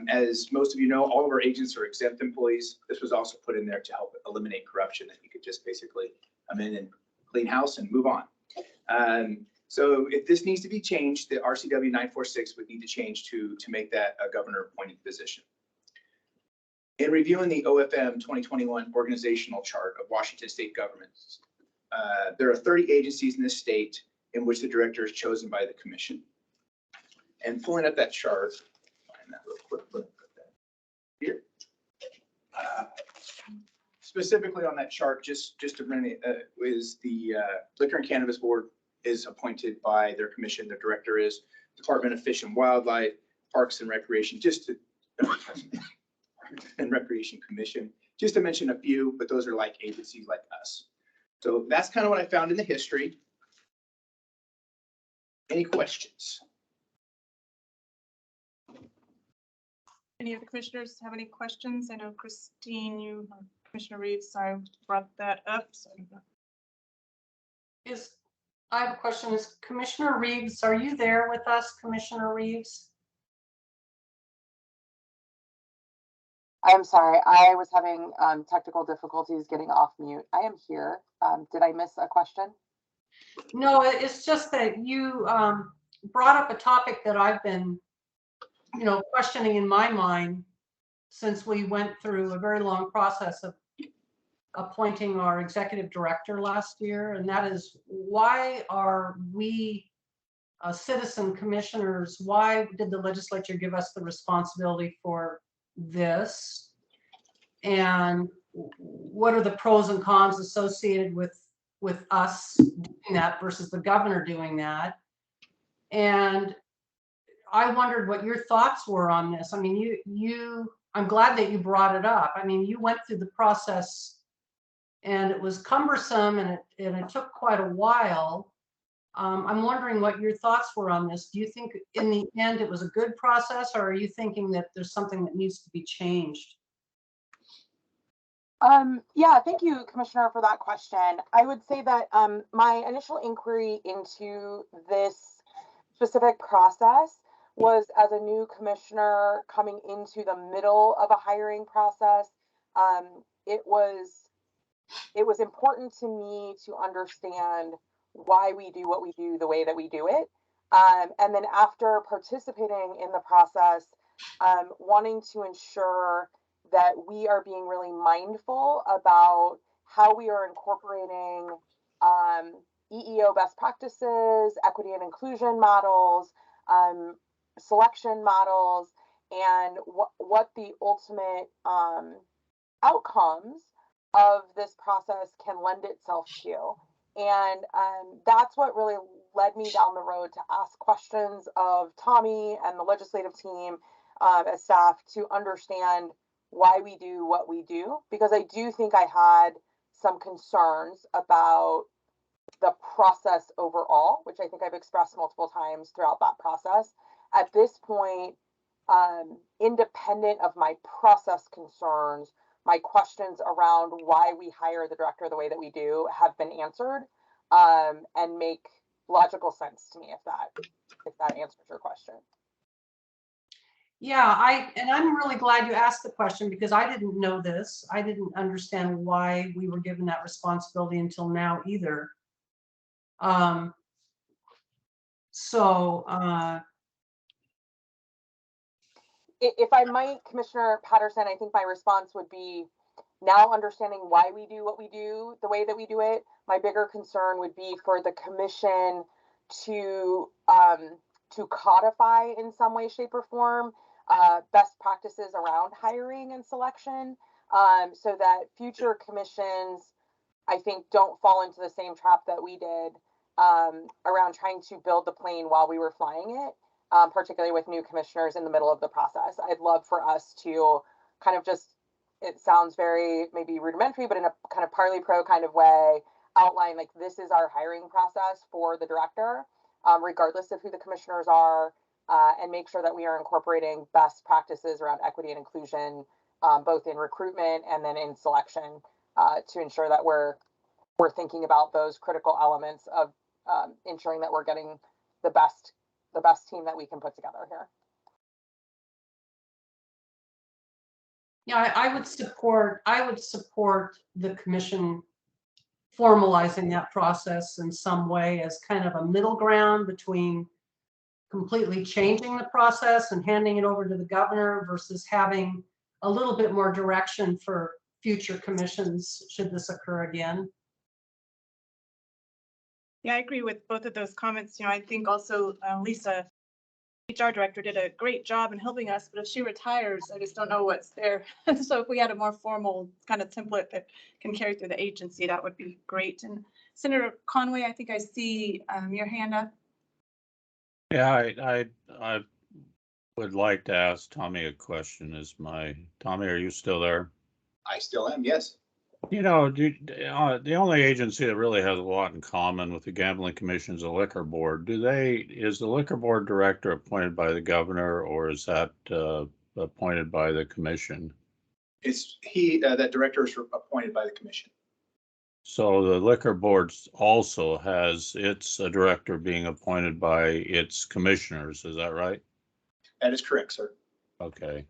As most of you know, all of our agents are exempt employees. This was also put in there to help eliminate corruption, that you could just basically come in and clean house and move on. So if this needs to be changed, the RCW 946 would need to change to make that a governor appointed position. In reviewing the OFM 2021 organizational chart of Washington state governments, there are 30 agencies in this state in which the director is chosen by the commission. And pulling up that chart, find that real quick, put that here. Specifically on that chart, just to bring it, is the Liquor and Cannabis Board is appointed by their commission. Their director is Department of Fish and Wildlife. Parks and Recreation, and Recreation Commission, just to mention a few, but those are like agencies like us. So that's kind of what I found in the history. Any questions? Any of the commissioners have any questions? I know Christine, Commissioner Reeves, sorry, brought that up. So I have a question. Is Commissioner Reeves, are you there with us, Commissioner Reeves? I'm sorry, I was having technical difficulties getting off mute. I am here. Did I miss a question? No, it's just that you brought up a topic that I've been, questioning in my mind since we went through a very long process of appointing our executive director last year, and that is, why are we citizen commissioners, why did the legislature give us the responsibility for this? And what are the pros and cons associated with us doing that versus the governor doing that? And I wondered what your thoughts were on this. I mean, I'm glad that you brought it up. I mean, you went through the process and it was cumbersome and it took quite a while. I'm wondering what your thoughts were on this. Do you think in the end it was a good process, or are you thinking that there's something that needs to be changed? Yeah, thank you, Commissioner, for that question. I would say that my initial inquiry into this specific process was as a new commissioner coming into the middle of a hiring process. It was important to me to understand why we do what we do the way that we do it. And then after participating in the process, wanting to ensure that we are being really mindful about how we are incorporating EEO best practices, equity and inclusion models, selection models, and what the ultimate outcomes of this process can lend itself to. And that's what really led me down the road to ask questions of Tommy and the legislative team as staff to understand why we do what we do, because I do think I had some concerns about the process overall, which I think I've expressed multiple times throughout that process. At this point, independent of my process concerns, my questions around why we hire the director the way that we do have been answered, and make logical sense to me, if that answers your question. Yeah, I'm really glad you asked the question, because I didn't know this. I didn't understand why we were given that responsibility until now either. If I might, Commissioner Patterson, I think my response would be, now understanding why we do what we do the way that we do it, my bigger concern would be for the commission to codify in some way, shape, or form best practices around hiring and selection, so that future commissions, I think, don't fall into the same trap that we did around trying to build the plane while we were flying it, particularly with new commissioners in the middle of the process. I'd love for us to kind of just, it sounds very maybe rudimentary, but in a kind of parley pro kind of way, outline like this is our hiring process for the director, regardless of who the commissioners are, and make sure that we are incorporating best practices around equity and inclusion, both in recruitment and then in selection, to ensure that we're thinking about those critical elements of ensuring that we're getting the best team that we can put together here. Yeah, I would support the commission formalizing that process in some way as kind of a middle ground between completely changing the process and handing it over to the governor versus having a little bit more direction for future commissions should this occur again. yeah, I agree with both of those comments. I think also Lisa, HR director, did a great job in helping us, but if she retires, I just don't know what's there. So if we had a more formal kind of template that can carry through the agency, that would be great. And Senator Conway, I think I see your hand up. Yeah, I would like to ask Tommy a question. Tommy, are you still there? I still am, yes. You know, the only agency that really has a lot in common with the Gambling Commission is the Liquor Board. Is the Liquor Board director appointed by the governor, or is that appointed by the commission? That director is appointed by the commission. So the Liquor Board also has its director being appointed by its commissioners, is that right? That is correct, sir. Okay.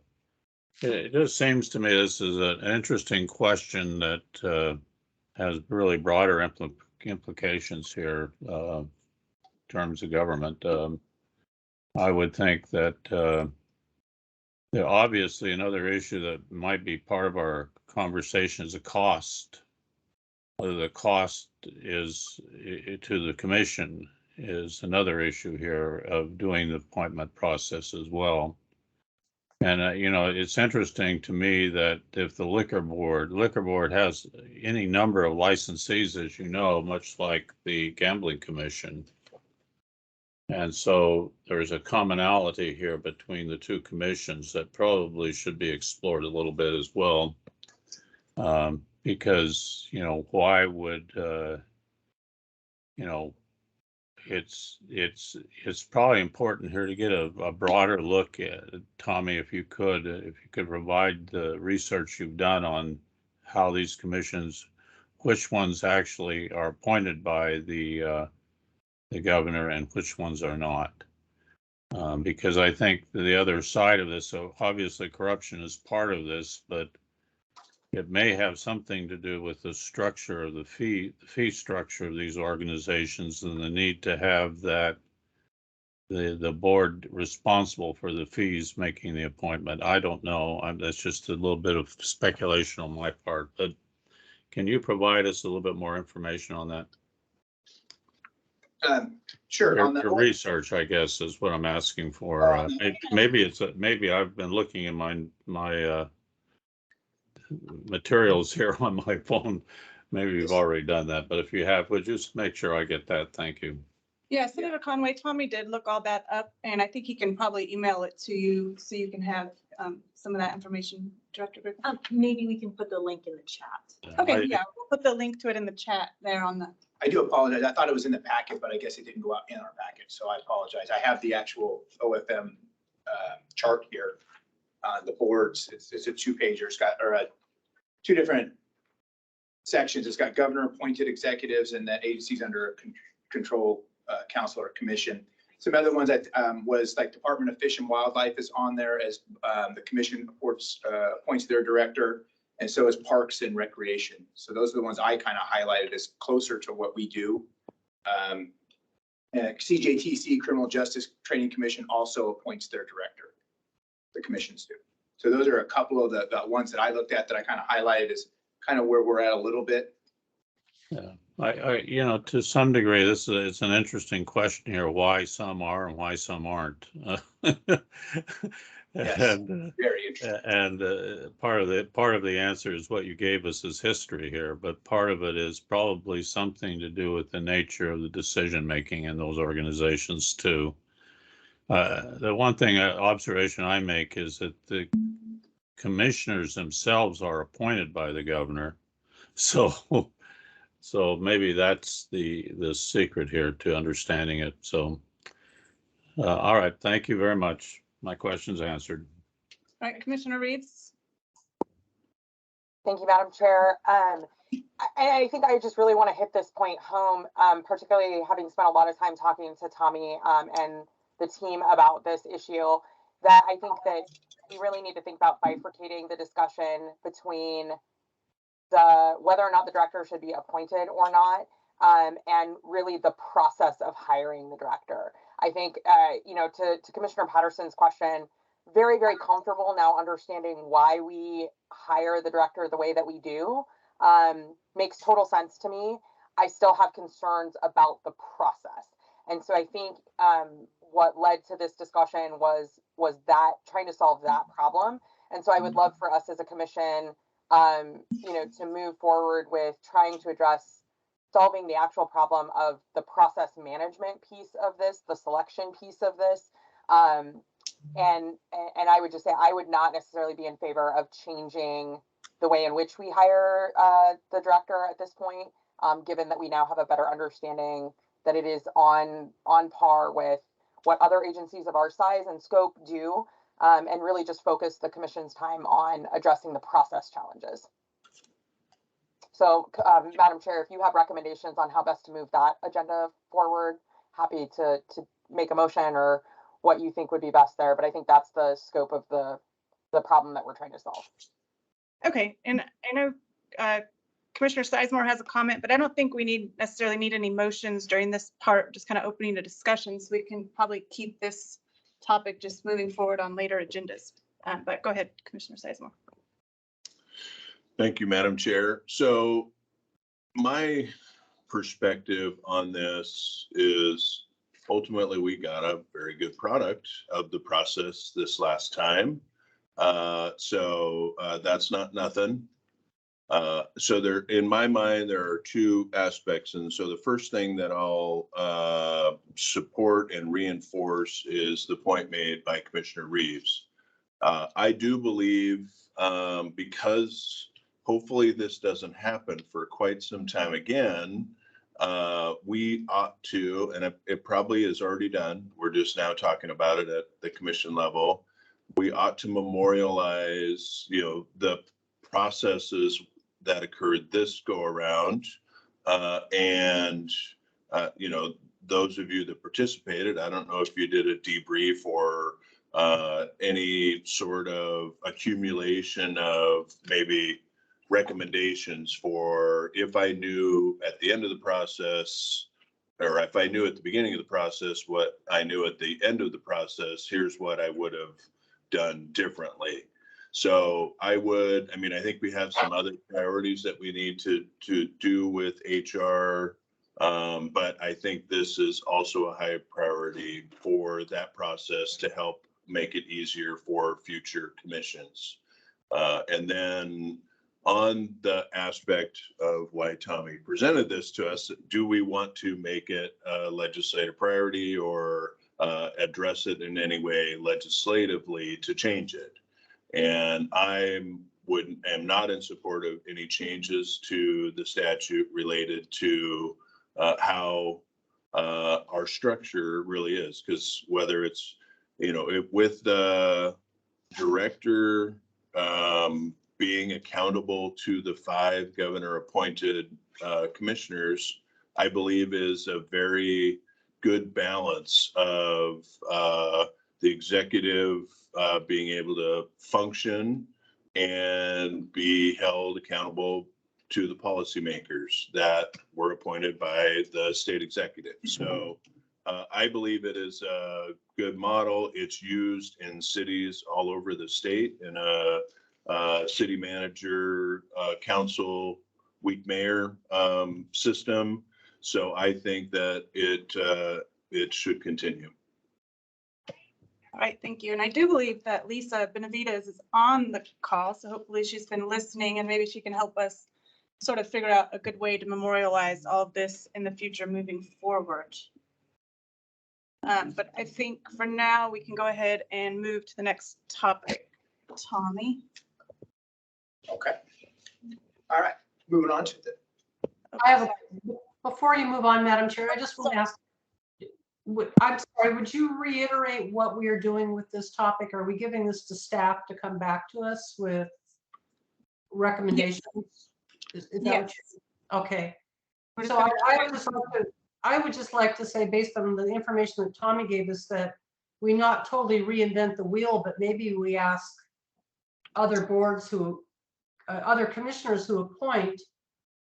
It just seems to me this is an interesting question that has really broader implications here in terms of government. I would think that obviously another issue that might be part of our conversation is the cost. Whether the cost is to the commission is another issue here of doing the appointment process as well. And, you know, it's interesting to me that if the liquor board has any number of licensees, as you know, much like the Gambling Commission. And so there's a commonality here between the two commissions that probably should be explored a little bit as well. Because, you know, why would, you know, it's probably important here to get a broader look at, Tommy, if you could provide the research you've done on how these commissions, which ones actually are appointed by the governor and which ones are not. Because I think the other side of this, so obviously corruption is part of this, but it may have something to do with the structure of the fee structure of these organizations and the need to have that the board responsible for the fees making the appointment. I don't know. That's just a little bit of speculation on my part, but can you provide us a little bit more information on that? Sure. On The research, I guess, is what I'm asking for. Maybe I've been looking in my materials here on my phone. Maybe you've already done that, but if you have, would you just make sure I get that? Thank you. Yeah, Senator Conway, Tommy did look all that up, and I think he can probably email it to you so you can have some of that information, Director Griffin. Maybe we can put the link in the chat. Okay, yeah, we'll put the link to it in the chat there on the. I do apologize. I thought it was in the packet, but I guess it didn't go out in our packet, so I apologize. I have the actual OFM chart here on the boards. It's a two-pager. It's got two different sections. It's got governor appointed executives and then agencies under control council or commission. Some other ones that was like Department of Fish and Wildlife is on there as the commission appoints their director, and so is Parks and Recreation. So those are the ones I kind of highlighted as closer to what we do. CJTC, Criminal Justice Training Commission, also appoints their director. The commissions do. So those are a couple of the ones that I looked at that I kind of highlighted as kind of where we're at a little bit. Yeah, I you know, to some degree, it's an interesting question here, why some are and why some aren't. Yes, and very interesting. And part of the answer is what you gave us is history here, but part of it is probably something to do with the nature of the decision making in those organizations too. The one observation I make is that the commissioners themselves are appointed by the governor, so maybe that's the secret here to understanding it. So, all right, thank you very much. My question's answered. All right, Commissioner Reeves. Thank you, Madam Chair. I think I just really want to hit this point home, particularly having spent a lot of time talking to Tommy and the team about this issue, that I think that we really need to think about bifurcating the discussion between whether or not the director should be appointed or not, and really the process of hiring the director. I think, you know, to Commissioner Patterson's question, very, very comfortable now understanding why we hire the director the way that we do. Makes total sense to me. I still have concerns about the process. And so I think what led to this discussion was that trying to solve that problem. And so I would love for us as a commission, you know, to move forward with trying to address solving the actual problem of the process management piece of this, the selection piece of this, And I would just say, I would not necessarily be in favor of changing the way in which we hire the director at this point, given that we now have a better understanding that it is on par with what other agencies of our size and scope do, and really just focus the commission's time on addressing the process challenges. So, Madam Chair, if you have recommendations on how best to move that agenda forward, happy to make a motion or what you think would be best there. But I think that's the scope of the problem that we're trying to solve. Okay, and I know Commissioner Sizemore has a comment, but I don't think we necessarily need any motions during this part, just kind of opening the discussion, so we can probably keep this topic just moving forward on later agendas. But go ahead, Commissioner Sizemore. Thank you, Madam Chair. So my perspective on this is ultimately we got a very good product of the process this last time. So that's not nothing. So there, in my mind, there are two aspects. And so the first thing that I'll support and reinforce is the point made by Commissioner Reeves. I do believe because hopefully this doesn't happen for quite some time again, we ought to, and it probably is already done, we're just now talking about it at the commission level, we ought to memorialize, the processes that occurred this go around. And those of you that participated, I don't know if you did a debrief or any sort of accumulation of maybe recommendations for if I knew at the end of the process, or if I knew at the beginning of the process what I knew at the end of the process, here's what I would have done differently. So I think we have some other priorities that we need to do with HR, but I think this is also a high priority for that process to help make it easier for future commissions. And then on the aspect of why Tommy presented this to us, do we want to make it a legislative priority or address it in any way legislatively to change it? And I am not in support of any changes to the statute related to how our structure really is, because whether it's, with the director being accountable to the 5 governor-appointed commissioners, I believe is a very good balance of the executive being able to function and be held accountable to the policymakers that were appointed by the state executive. So I believe it is a good model. It's used in cities all over the state in a city manager, council, weak mayor system. So I think that it should continue. All right, thank you. And I do believe that Lisa Benavides is on the call, so hopefully she's been listening and maybe she can help us sort of figure out a good way to memorialize all of this in the future moving forward. But I think for now we can go ahead and move to the next topic. Tommy. Okay. All right, moving on to Before you move on, Madam Chair, I just want to ask, I'm sorry, would you reiterate what we are doing with this topic? Are we giving this to staff to come back to us with recommendations? Is that what you're, okay. So I would just like to say, based on the information that Tommy gave us, that we not totally reinvent the wheel, but maybe we ask other boards who, other commissioners who appoint,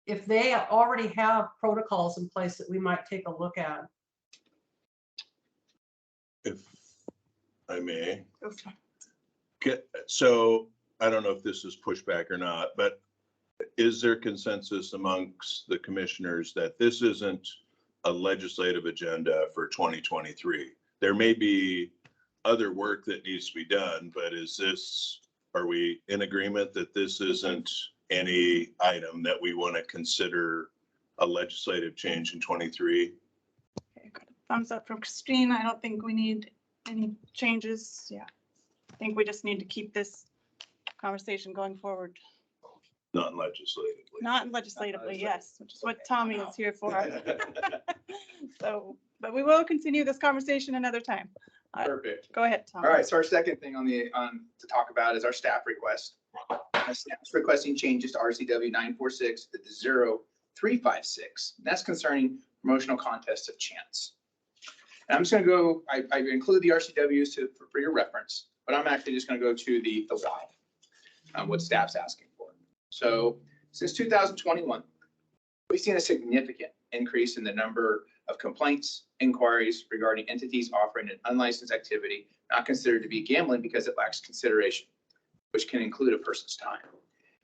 if they already have protocols in place that we might take a look at. If I may. Okay. So I don't know if this is pushback or not, but is there consensus amongst the commissioners that this isn't a legislative agenda for 2023? There may be other work that needs to be done, but are we in agreement that this isn't any item that we want to consider a legislative change in 23? Okay, got a thumbs up from Christine. I don't think we need Any changes? Yeah. I think we just need to keep this conversation going forward. Non-legislatively. Not legislatively, yes, which is what Tommy is here for. So, but we will continue this conversation another time. Perfect. Go ahead, Tom. All right, so our second thing to talk about is our staff request. Staff is requesting changes to RCW 946 to 0356. That's concerning promotional contests of chance. And I'm just going to go, I include the RCWs for your reference, but I'm actually just going to go to the why, what staff's asking for. So since 2021, we've seen a significant increase in the number of complaints, inquiries regarding entities offering an unlicensed activity not considered to be gambling because it lacks consideration, which can include a person's time.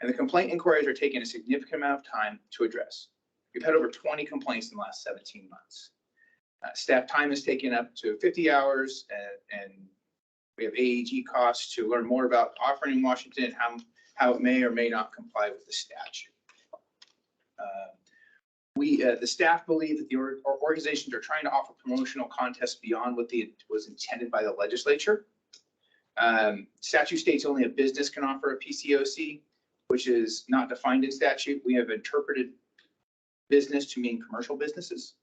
And the complaint inquiries are taking a significant amount of time to address. We've had over 20 complaints in the last 17 months. Staff time is taken up to 50 hours, and we have AAG costs to learn more about offering in Washington, how it may or may not comply with the statute. The staff believe that the organizations are trying to offer promotional contests beyond what was intended by the legislature. Statute states only a business can offer a PCOC, which is not defined in statute. We have interpreted business to mean commercial businesses.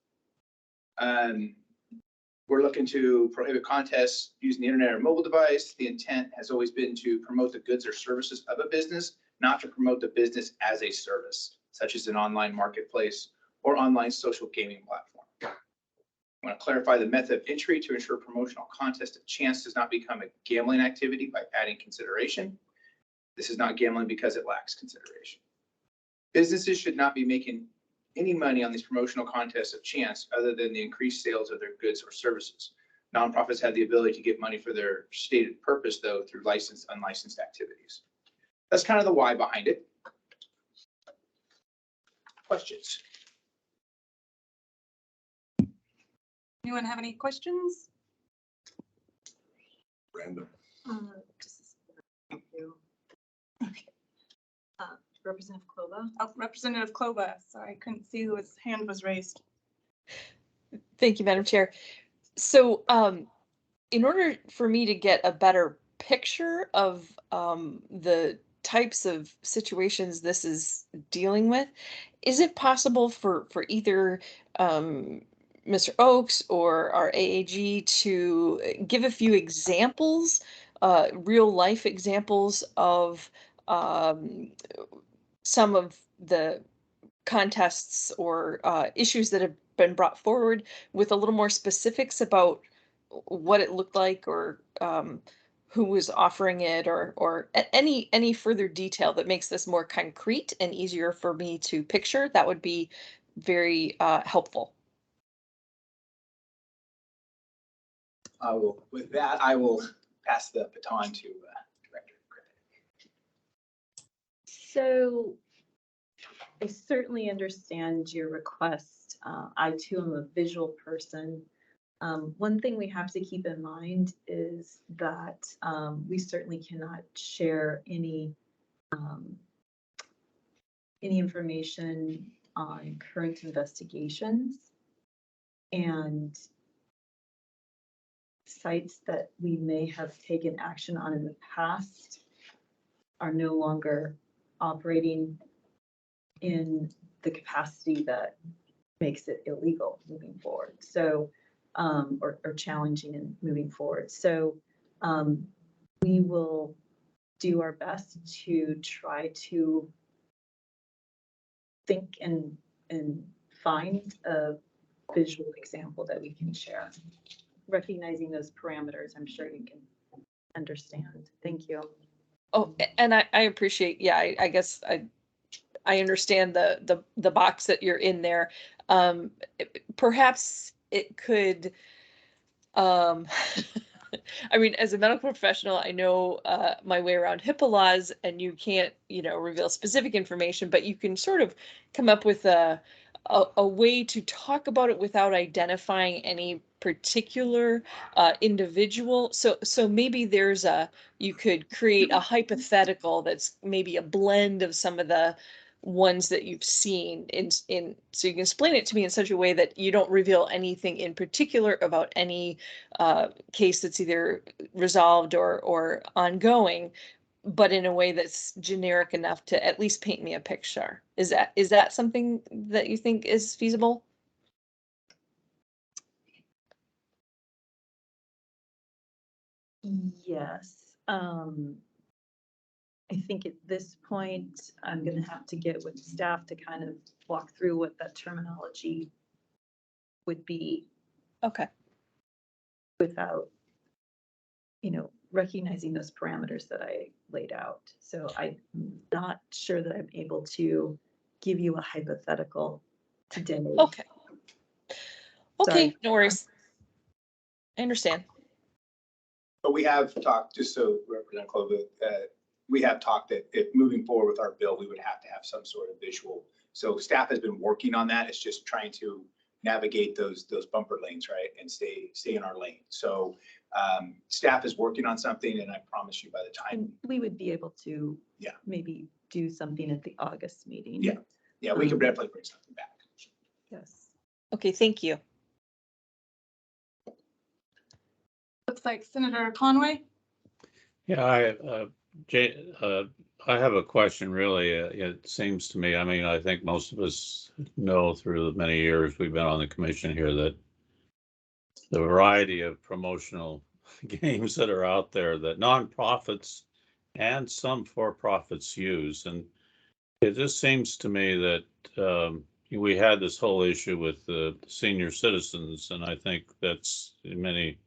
We're looking to prohibit contests using the internet or mobile device. The intent has always been to promote the goods or services of a business, not to promote the business as a service, such as an online marketplace or online social gaming platform. I want to clarify the method of entry to ensure promotional contest of chance does not become a gambling activity by adding consideration. This is not gambling because it lacks consideration. Businesses should not be making any money on these promotional contests of chance other than the increased sales of their goods or services. Nonprofits have the ability to get money for their stated purpose, though, through licensed, unlicensed activities. That's kind of the why behind it. Questions? Anyone have any questions? Random. Thank you. Okay. Representative Klova. Oh, Representative Klova. Sorry, I couldn't see who his hand was raised. Thank you, Madam Chair. So in order for me to get a better picture of the types of situations this is dealing with, is it possible for either Mr. Oakes or our AAG to give a few examples, real life examples of some of the contests or issues that have been brought forward with a little more specifics about what it looked like or who was offering it or any further detail that makes this more concrete and easier for me to picture? That would be very helpful. With that, I will pass the baton to Director. So I certainly understand your request. I too am a visual person. One thing we have to keep in mind is that we certainly cannot share any information on current investigations, and sites that we may have taken action on in the past are no longer operating in the capacity that makes it illegal moving forward. So, or challenging in moving forward. So we will do our best to try to think and find a visual example that we can share. Recognizing those parameters, I'm sure you can understand. Thank you. Oh, and I appreciate, yeah, I guess I understand the box that you're in there. Perhaps it could, I mean, as a medical professional, I know my way around HIPAA laws, and you can't, reveal specific information, but you can sort of come up with a way to talk about it without identifying any particular individual. So maybe you could create a hypothetical that's maybe a blend of some of the ones that you've seen so you can explain it to me in such a way that you don't reveal anything in particular about any case that's either resolved or ongoing, but in a way that's generic enough to at least paint me a picture. Is that something that you think is feasible? Yes. I think at this point, I'm gonna have to get with staff to kind of walk through what that terminology would be. Okay. Without, recognizing those parameters that I laid out. So I'm not sure that I'm able to give you a hypothetical today. Okay. Okay, Sorry. no worries. I understand. But we have talked, just so Representative Clover, we have talked that if moving forward with our bill, we would have to have some sort of visual. So staff has been working on that. It's just trying to navigate those bumper lanes, right, and stay in our lane. So staff is working on something, and I promise you by the time. And we would be able to Yeah. maybe do something at the August meeting. Yeah. Yeah, we can definitely bring something back. Yes. Okay, thank you. Looks like Senator Conway. Yeah, I have a question really. It seems to me, I mean, I think most of us know through the many years we've been on the commission here that the variety of promotional games that are out there that nonprofits and some for-profits use. And it just seems to me that we had this whole issue with the senior citizens, and I think that's many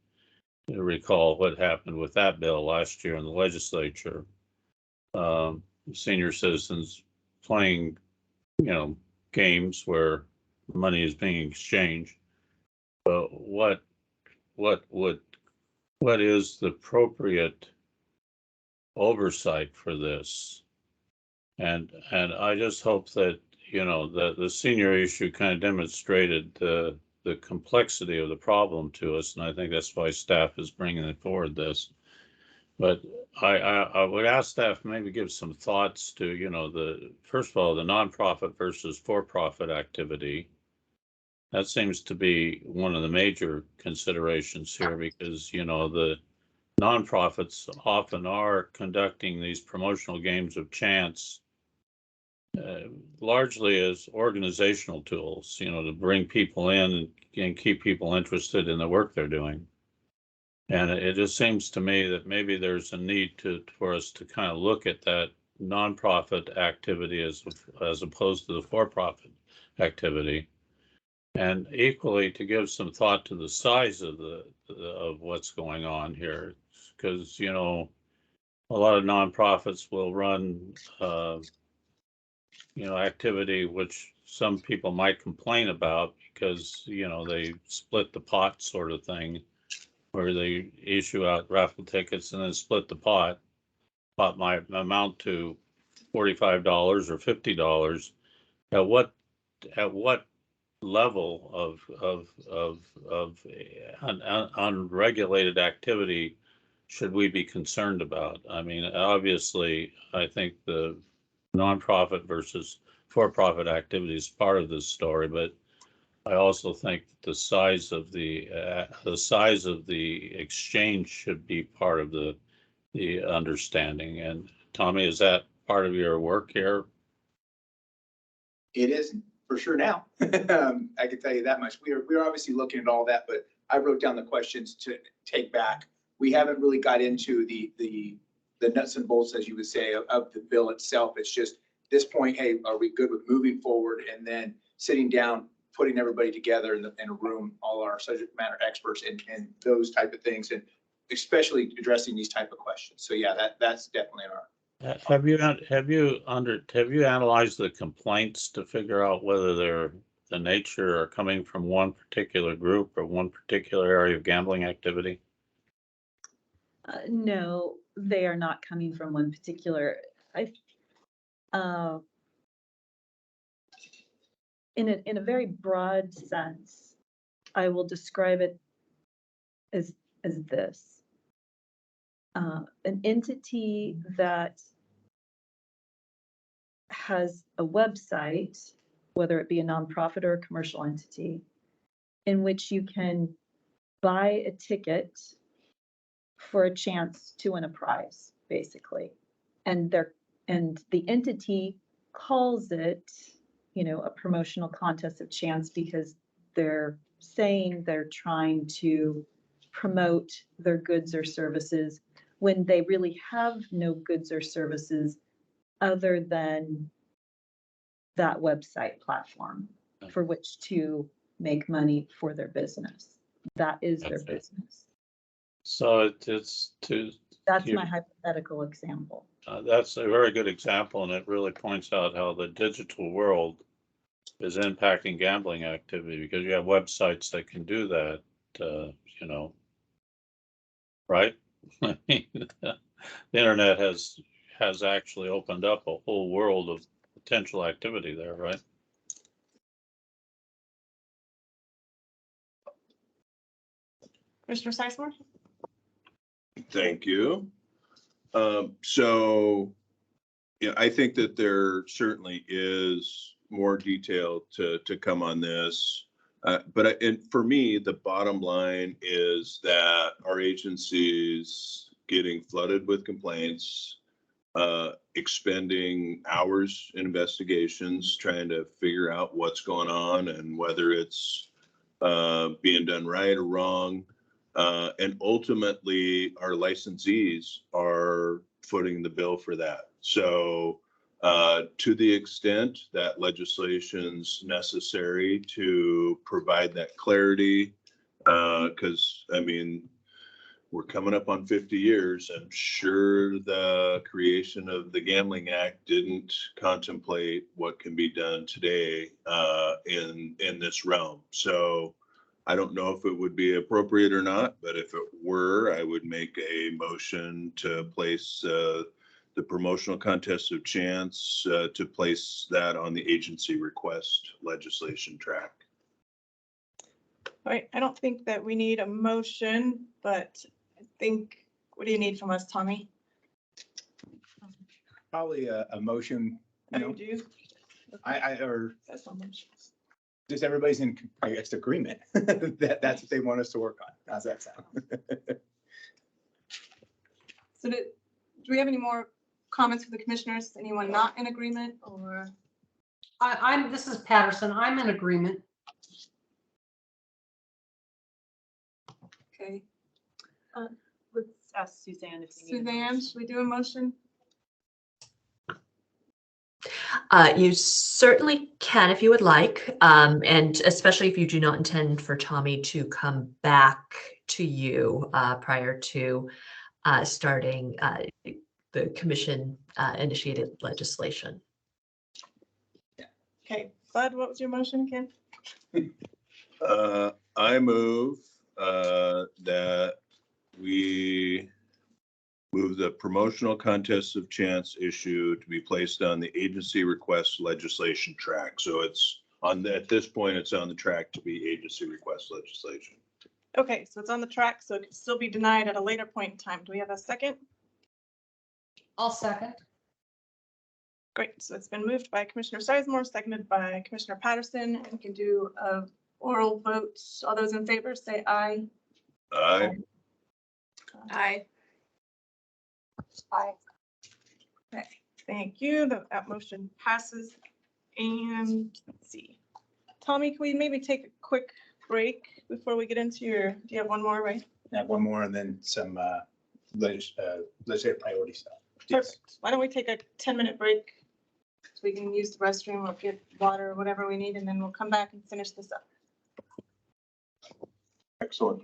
recall what happened with that bill last year in the legislature. Senior citizens playing, games where money is being exchanged. But what is the appropriate oversight for this? And I just hope that, that the senior issue kind of demonstrated the complexity of the problem to us. And I think that's why staff is bringing it forward this. But I would ask staff maybe give some thoughts to, first of all, the nonprofit versus for-profit activity. That seems to be one of the major considerations here because, the nonprofits often are conducting these promotional games of chance largely as organizational tools, to bring people in and keep people interested in the work they're doing. And it just seems to me that maybe there's a need for us to kind of look at that nonprofit activity as opposed to the for-profit activity, and equally to give some thought to the size of of what's going on here, because a lot of nonprofits will run activity which some people might complain about because they split the pot sort of thing, where they issue out raffle tickets and then split the pot. Pot might amount to $45 or $50. At what level of unregulated activity should we be concerned about? I mean, obviously, I think the nonprofit versus for-profit activity is part of this story, but I also think the size of the exchange should be part of the understanding. And Tommy, is that part of your work here? It is for sure now. I can tell you that much. We are obviously looking at all that, but I wrote down the questions to take back. We haven't really got into the nuts and bolts, as you would say, of the bill itself. It's just this point, hey, are we good with moving forward? And then sitting down, putting everybody together in a room, all our subject matter experts and those type of things, and especially addressing these type of questions. So yeah, that's definitely in our. Have you analyzed the complaints to figure out whether they're the nature are coming from one particular group or one particular area of gambling activity? No, they are not coming from one particular. In a very broad sense, I will describe it as this. An entity that has a website, whether it be a nonprofit or a commercial entity, in which you can buy a ticket for a chance to win a prize, basically. And the entity calls it, a promotional contest of chance because they're saying they're trying to promote their goods or services when they really have no goods or services other than that website platform for which to make money for their business. That is their Okay. business. So it's That's you- my hypothetical example. that's a very good example, and it really points out how the digital world is impacting gambling activity because you have websites that can do that, right? I mean, the internet has actually opened up a whole world of potential activity there, right? Commissioner Sizemore? Thank you. So, yeah, I think that there certainly is more detail to come on this. And for me, the bottom line is that our agency's getting flooded with complaints, expending hours in investigations, trying to figure out what's going on and whether it's being done right or wrong. And ultimately, our licensees are footing the bill for that. So to the extent that legislation's necessary to provide that clarity, because I mean, we're coming up on 50 years. I'm sure the creation of the Gambling Act didn't contemplate what can be done today in this realm. So I don't know if it would be appropriate or not, but if it were, I would make a motion to place the promotional contest of chance to place that on the agency request legislation track. All right, I don't think that we need a motion, but I think, what do you need from us, Tommy? Probably a motion, Oh, you do? or That's not much. just everybody's in, I guess, agreement that that's what they want us to work on. How's that sound? So do we have any more comments for the commissioners? Anyone not in agreement or? This is Patterson. I'm in agreement. Okay, Let's ask Suzanne if we need a Suzanne, should we do a motion? You certainly can if you would like, and especially if you do not intend for Tommy to come back to you prior to starting the commission initiated legislation. Okay, Bud, what was your motion, Ken? I move that we move the promotional contest of chance issue to be placed on the agency request legislation track. So it's on, at this point, it's on the track to be agency request legislation. Okay, so it's on the track, so it can still be denied at a later point in time. Do we have a second? I'll second. Great, so it's been moved by Commissioner Sizemore, seconded by Commissioner Patterson, and we can do a oral vote. All those in favor say aye. Aye. Aye. Aye. Okay, thank you. That motion passes. And let's see. Tommy, can we maybe take a quick break before we get into your, do you have one more, right? I have one more and then some legislative priority stuff. Perfect. Why don't we take a 10-minute break so we can use the restroom or get water or whatever we need, and then we'll come back and finish this up. Excellent.